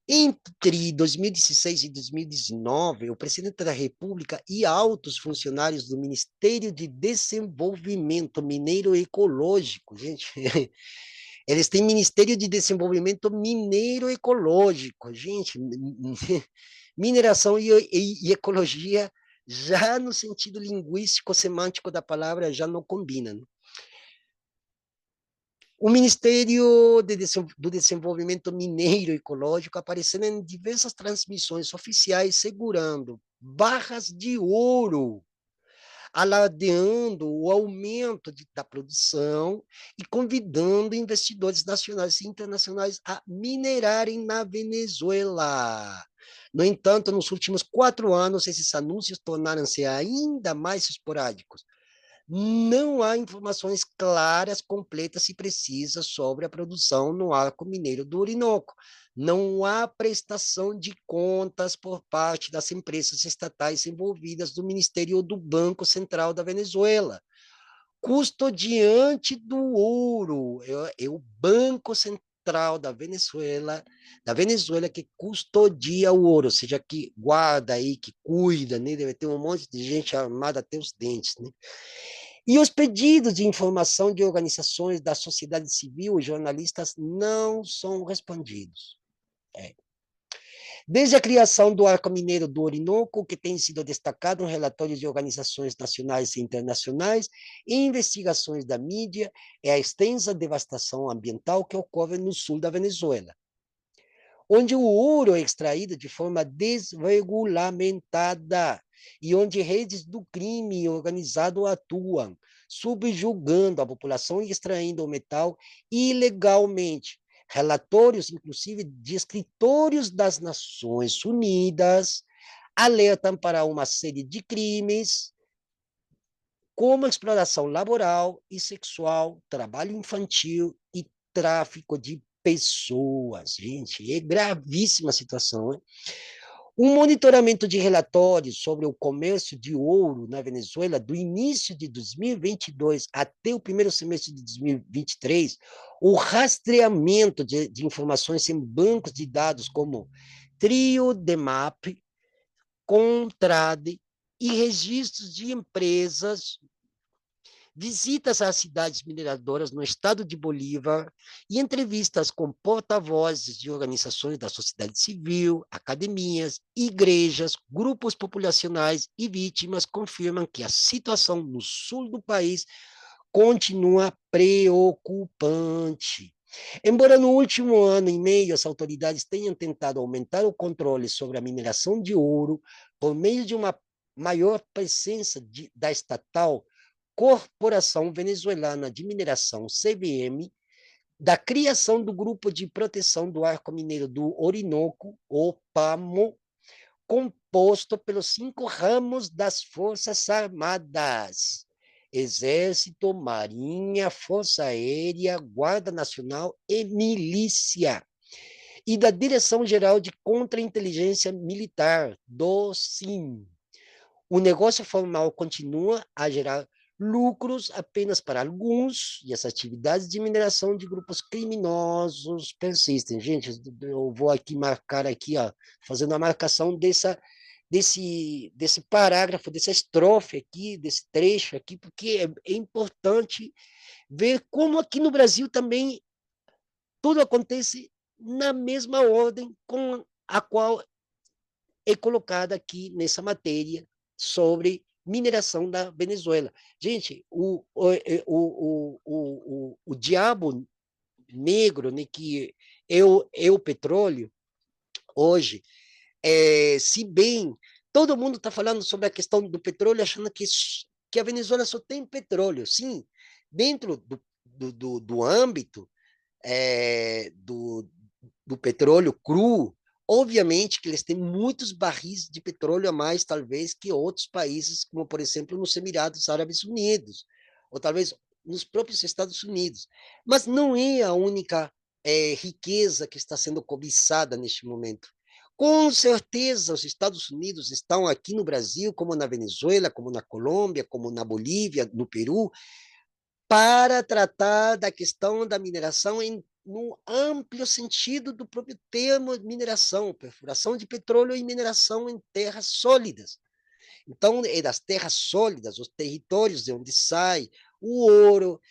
Entre 2016 e 2019, o presidente da República e altos funcionários do Ministério de Desenvolvimento Mineiro Ecológico, gente, eles têm Ministério de Desenvolvimento Mineiro Ecológico, gente, mineração e ecologia já no sentido linguístico, semântico da palavra já não combinam. O Ministério do Desenvolvimento Mineiro Ecológico aparecendo em diversas transmissões oficiais segurando barras de ouro, alardeando o aumento da produção e convidando investidores nacionais e internacionais a minerarem na Venezuela. No entanto, nos últimos 4 anos, esses anúncios tornaram-se ainda mais esporádicos. Não há informações claras, completas e precisas sobre a produção no Arco Mineiro do Orinoco. Não há prestação de contas por parte das empresas estatais envolvidas do Ministério ou do Banco Central da Venezuela. Custodiante do ouro é o Banco Central da Venezuela que custodia o ouro, ou seja, que guarda aí, que cuida, né? Deve ter um monte de gente armada até os dentes, né? E os pedidos de informação de organizações da sociedade civil e jornalistas não são respondidos. É. Desde a criação do Arco Mineiro do Orinoco, que tem sido destacado em relatórios de organizações nacionais e internacionais e investigações da mídia, é a extensa devastação ambiental que ocorre no sul da Venezuela, onde o ouro é extraído de forma desregulamentada e onde redes do crime organizado atuam, subjugando a população e extraindo o metal ilegalmente. Relatórios, inclusive, de escritórios das Nações Unidas alertam para uma série de crimes, como exploração laboral e sexual, trabalho infantil e tráfico de pessoas. Gente, é gravíssima a situação, hein? Um monitoramento de relatórios sobre o comércio de ouro na Venezuela do início de 2022 até o primeiro semestre de 2023, o rastreamento de informações em bancos de dados como Trio, DEMAP, Contrade e registros de empresas visitas às cidades mineradoras no estado de Bolívar e entrevistas com porta-vozes de organizações da sociedade civil, academias, igrejas, grupos populacionais e vítimas confirmam que a situação no sul do país continua preocupante. Embora no último ano e meio as autoridades tenham tentado aumentar o controle sobre a mineração de ouro por meio de uma maior presença da estatal Corporação Venezuelana de Mineração, CVM, da criação do Grupo de Proteção do Arco Mineiro do Orinoco, o PAMO, composto pelos 5 ramos das Forças Armadas: Exército, Marinha, Força Aérea, Guarda Nacional e Milícia, e da Direção-Geral de Contra-Inteligência Militar, do SIM. O negócio formal continua a gerar lucros apenas para alguns, e as atividades de mineração de grupos criminosos persistem. Gente, eu vou aqui marcar aqui, ó, fazendo a marcação desse parágrafo, dessa estrofe aqui, desse trecho aqui, porque é importante ver como aqui no Brasil também tudo acontece na mesma ordem com a qual é colocada aqui nessa matéria sobre mineração da Venezuela. Gente, o diabo negro, né, que é o petróleo, hoje, se bem todo mundo está falando sobre a questão do petróleo, achando que a Venezuela só tem petróleo. Sim, dentro do âmbito do petróleo cru, obviamente que eles têm muitos barris de petróleo a mais, talvez, que outros países, como, por exemplo, nos Emirados Árabes Unidos, ou talvez nos próprios Estados Unidos. Mas não é a única riqueza que está sendo cobiçada neste momento. Com certeza, os Estados Unidos estão aqui no Brasil, como na Venezuela, como na Colômbia, como na Bolívia, no Peru, para tratar da questão da mineração no amplo sentido do próprio termo mineração, perfuração de petróleo e mineração em terras sólidas. Então, é das terras sólidas, os territórios de onde sai o ouro,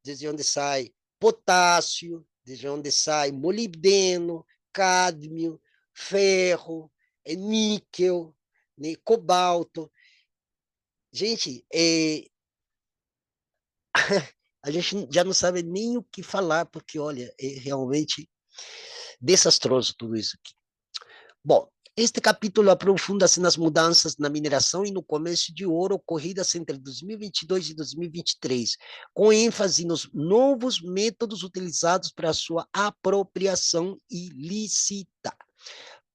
de onde sai potássio, de onde sai molibdeno, cádmio, ferro, níquel, né, cobalto. Gente, a gente já não sabe nem o que falar, porque, olha, é realmente desastroso tudo isso aqui. Bom, este capítulo aprofunda-se nas mudanças na mineração e no comércio de ouro ocorridas entre 2022 e 2023, com ênfase nos novos métodos utilizados para sua apropriação ilícita.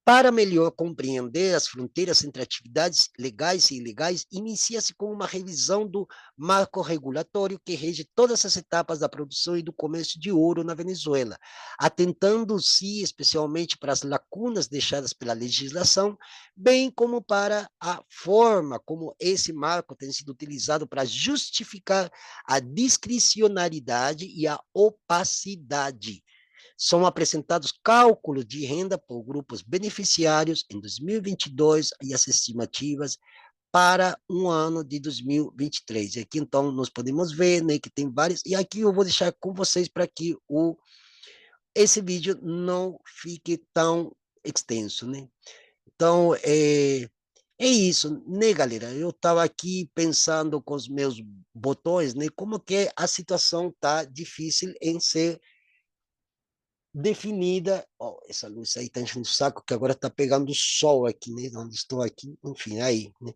Para melhor compreender as fronteiras entre atividades legais e ilegais, inicia-se com uma revisão do marco regulatório que rege todas as etapas da produção e do comércio de ouro na Venezuela, atentando-se especialmente para as lacunas deixadas pela legislação, bem como para a forma como esse marco tem sido utilizado para justificar a discricionariedade e a opacidade. São apresentados cálculos de renda por grupos beneficiários em 2022 e as estimativas para um ano de 2023. E aqui, então, nós podemos ver, né, que tem vários. E aqui eu vou deixar com vocês para que esse vídeo não fique tão extenso, né? Então, é isso, né, galera? Eu estava aqui pensando com os meus botões, né, como que a situação tá difícil em ser definida. Ó, essa luz aí tá enchendo o saco, que agora tá pegando sol aqui, né? Onde estou aqui, enfim, aí, né?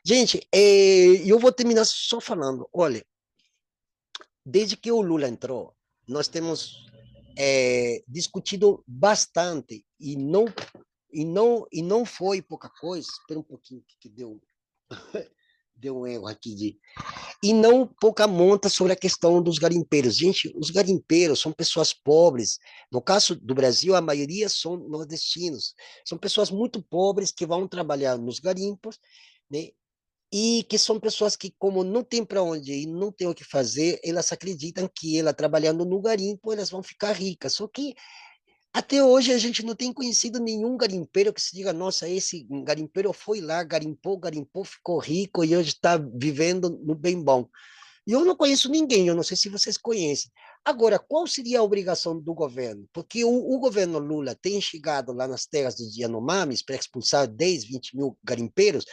Gente, eu vou terminar só falando, olha, desde que o Lula entrou, nós temos discutido bastante e não foi pouca coisa. Espera um pouquinho que deu um erro aqui e não pouca monta sobre a questão dos garimpeiros. Gente, os garimpeiros são pessoas pobres. No caso do Brasil, a maioria são nordestinos. São pessoas muito pobres que vão trabalhar nos garimpos, né? E que são pessoas que, como não tem para onde ir, não tem o que fazer, elas acreditam que ela trabalhando no garimpo, elas vão ficar ricas. Só que até hoje a gente não tem conhecido nenhum garimpeiro que se diga, nossa, esse garimpeiro foi lá, garimpou, ficou rico e hoje está vivendo no bem bom. E eu não conheço ninguém, eu não sei se vocês conhecem. Agora, qual seria a obrigação do governo? Porque o governo Lula tem chegado lá nas terras dos Yanomamis para expulsar 10, 20 mil garimpeiros,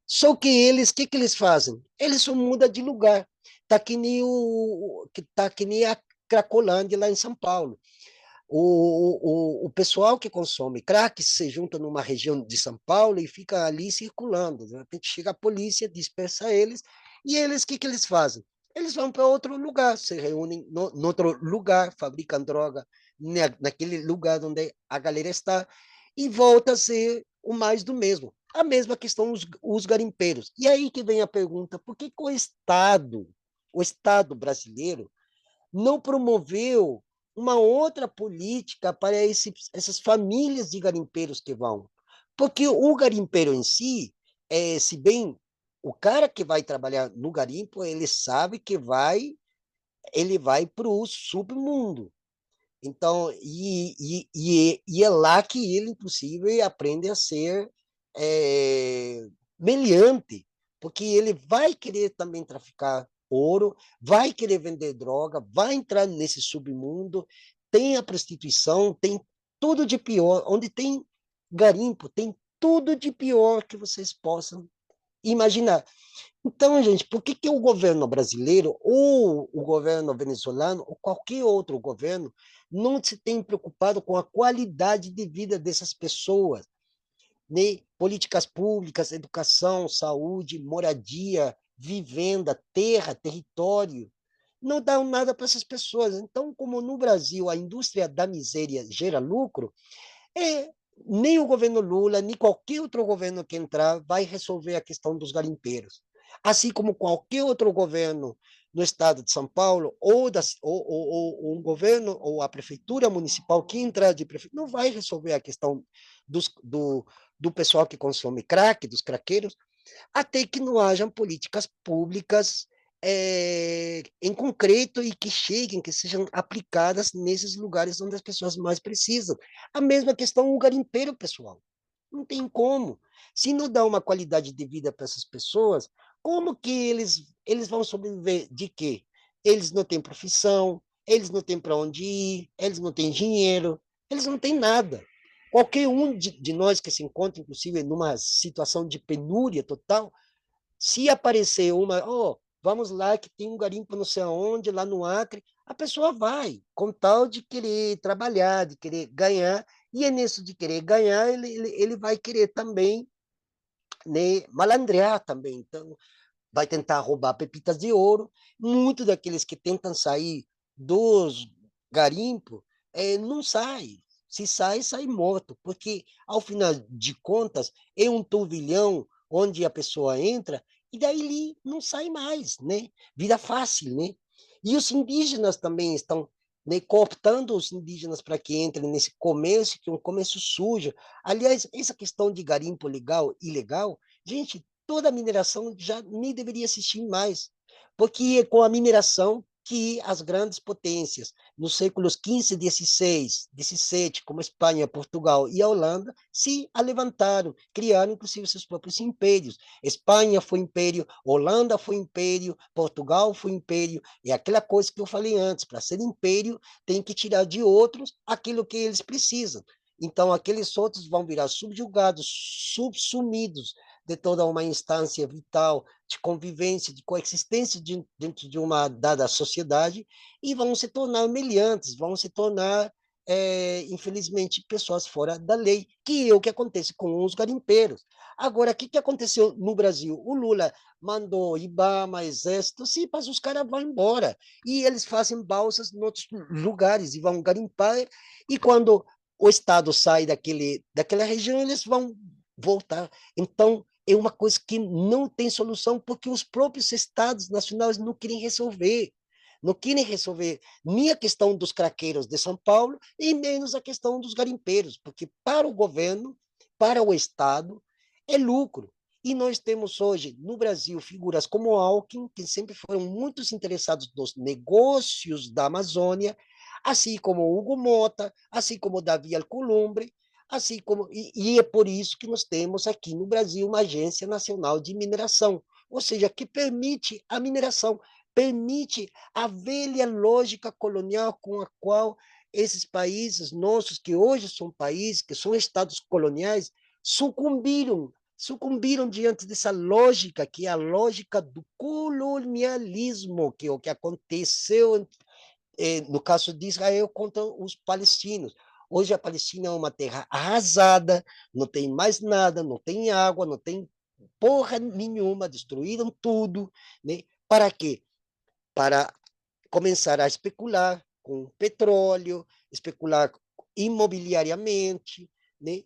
só que eles, o que, que eles fazem? Eles só mudam de lugar. Tá que nem a Cracolândia lá em São Paulo. O pessoal que consome crack se junta numa região de São Paulo e fica ali circulando. De repente chega a polícia, dispersa eles, e eles, o que, que eles fazem? Eles vão para outro lugar, se reúnem no outro lugar, fabricam droga naquele lugar onde a galera está, e volta a ser o mais do mesmo. A mesma questão os garimpeiros. E aí que vem a pergunta, por que, que o Estado brasileiro, não promoveu uma outra política para essas famílias de garimpeiros que vão? Porque o garimpeiro em si, se bem o cara que vai trabalhar no garimpo, ele sabe que ele vai para o submundo. Então, e é lá que ele, inclusive, aprende a ser é, meliante, porque ele vai querer também traficar ouro, vai querer vender droga, vai entrar nesse submundo, tem a prostituição, tem tudo de pior, onde tem garimpo, tem tudo de pior que vocês possam imaginar. Então, gente, por que que o governo brasileiro, ou o governo venezuelano, ou qualquer outro governo, não se tem preocupado com a qualidade de vida dessas pessoas, né? Políticas públicas, educação, saúde, moradia, vivenda, terra, território, não dão nada para essas pessoas. Então, como no Brasil a indústria da miséria gera lucro, é, nem o governo Lula, nem qualquer outro governo que entrar vai resolver a questão dos garimpeiros. Assim como qualquer outro governo no estado de São Paulo, ou um governo, ou a prefeitura municipal que entrar de prefeito, não vai resolver a questão do pessoal que consome crack, dos craqueiros, até que não hajam políticas públicas em concreto e que cheguem, que sejam aplicadas nesses lugares onde as pessoas mais precisam. A mesma questão o garimpeiro, pessoal. Não tem como. Se não dá uma qualidade de vida para essas pessoas, como que eles vão sobreviver? De quê? Eles não têm profissão, eles não têm para onde ir, eles não têm dinheiro, eles não têm nada. Qualquer um de nós que se encontra, inclusive, numa situação de penúria total, se aparecer uma, oh, vamos lá que tem um garimpo não sei aonde, lá no Acre, a pessoa vai, com tal de querer trabalhar, de querer ganhar, e é nisso de querer ganhar, ele vai querer também, né, malandrear também. Então, vai tentar roubar pepitas de ouro. Muitos daqueles que tentam sair dos garimpos não sai. Se sai, sai morto, porque, ao final de contas, é um turbilhão onde a pessoa entra e daí ele não sai mais, né? Vira fácil, né? E os indígenas também estão, né, cooptando os indígenas para que entrem nesse comércio, que é um comércio sujo. Aliás, essa questão de garimpo legal e ilegal, gente, toda a mineração já nem deveria existir mais, porque é com a mineração que as grandes potências, nos séculos XV, XVI, XVII, como a Espanha, Portugal e a Holanda, se levantaram, criaram inclusive seus próprios impérios. Espanha foi império, Holanda foi império, Portugal foi império, é aquela coisa que eu falei antes, para ser império tem que tirar de outros aquilo que eles precisam. Então, aqueles outros vão virar subjugados, subsumidos de toda uma instância vital de convivência, de coexistência dentro de uma dada sociedade e vão se tornar meliantes, vão se tornar, infelizmente, pessoas fora da lei, que é o que acontece com os garimpeiros. Agora, o que, que aconteceu no Brasil? O Lula mandou IBAMA, Exército, sim, mas os caras vão embora. E eles fazem balsas em outros lugares e vão garimpar, e quando o Estado sai daquela região, eles vão voltar. Então, é uma coisa que não tem solução, porque os próprios estados nacionais não querem resolver. Não querem resolver nem a questão dos craqueiros de São Paulo, e menos a questão dos garimpeiros, porque para o governo, para o Estado, é lucro. E nós temos hoje, no Brasil, figuras como Alckmin, que sempre foram muito interessados nos negócios da Amazônia, assim como Hugo Mota, assim como Davi Alcolumbre, assim como e é por isso que nós temos aqui no Brasil uma agência nacional de mineração, ou seja, que permite a mineração. permite a velha lógica colonial com a qual esses países nossos, que hoje são países, que são estados coloniais, sucumbiram diante dessa lógica, que é a lógica do colonialismo, que é o que aconteceu no caso de Israel contra os palestinos. Hoje a Palestina é uma terra arrasada, não tem mais nada, não tem água, não tem porra nenhuma, destruíram tudo, né? Para quê? Para começar a especular com petróleo, especular imobiliariamente, né?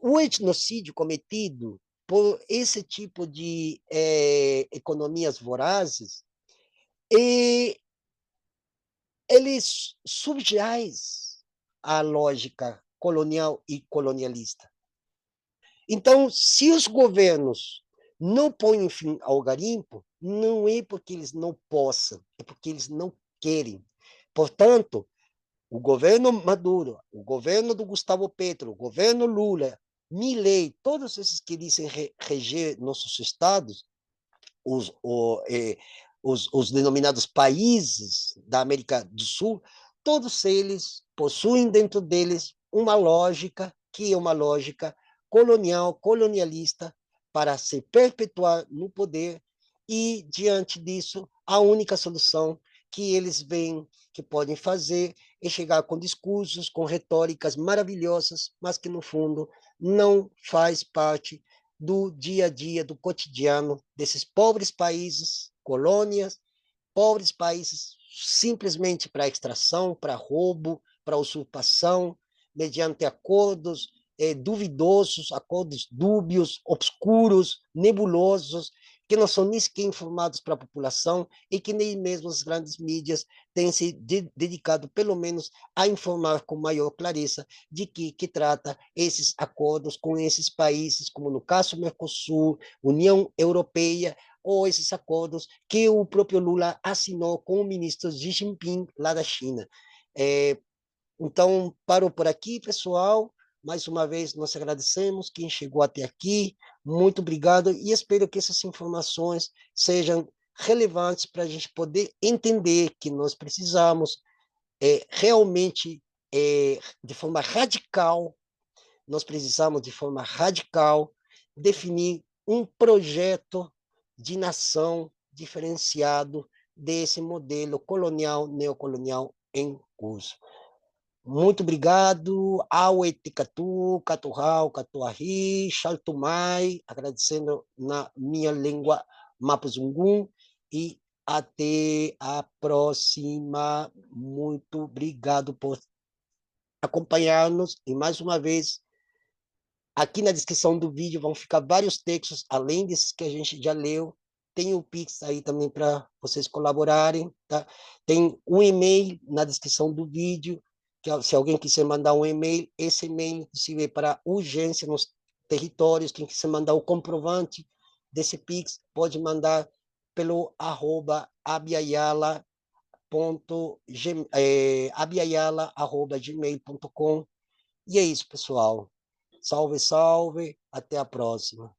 O etnocídio cometido por esse tipo de economias vorazes, e ele subjaz à lógica colonial e colonialista. Então, se os governos não põem fim ao garimpo, não é porque eles não possam, é porque eles não querem. Portanto, o governo Maduro, o governo do Gustavo Petro, o governo Lula, Milei, todos esses que dizem reger nossos estados, os, o, os denominados países da América do Sul, todos eles possuem dentro deles uma lógica que é uma lógica colonial, colonialista, para se perpetuar no poder, e, diante disso, a única solução que eles veem que podem fazer é chegar com discursos, com retóricas maravilhosas, mas que, no fundo, não faz parte do dia a dia, do cotidiano desses pobres países, colônias, pobres países simplesmente para extração, para roubo, para usurpação, mediante acordos duvidosos, acordos dúbios, obscuros, nebulosos, que não são nem sequer informados para a população e que nem mesmo as grandes mídias têm se dedicado, pelo menos, a informar com maior clareza de que trata esses acordos com esses países, como no caso Mercosul, União Europeia, ou esses acordos que o próprio Lula assinou com o ministro Xi Jinping, lá da China. Então, parou por aqui, pessoal. Mais uma vez, nós agradecemos quem chegou até aqui. Muito obrigado e espero que essas informações sejam relevantes para a gente poder entender que nós precisamos realmente, de forma radical, nós precisamos, de forma radical, definir um projeto de nação diferenciado desse modelo colonial, neocolonial em curso. Muito obrigado ao Eticatu, Catural, Catuari, Xaltumai, agradecendo na minha língua Mapuzungum, e até a próxima. Muito obrigado por acompanhar-nos, e mais uma vez, aqui na descrição do vídeo vão ficar vários textos, além desses que a gente já leu. Tem o Pix aí também para vocês colaborarem, tá? Tem um e-mail na descrição do vídeo, que se alguém quiser mandar um e-mail, esse e-mail inclusive é para urgência nos territórios. Quem quiser mandar o comprovante desse Pix, pode mandar pelo @abiayala.gmail.com. E é isso, pessoal. Salve, salve. Até a próxima.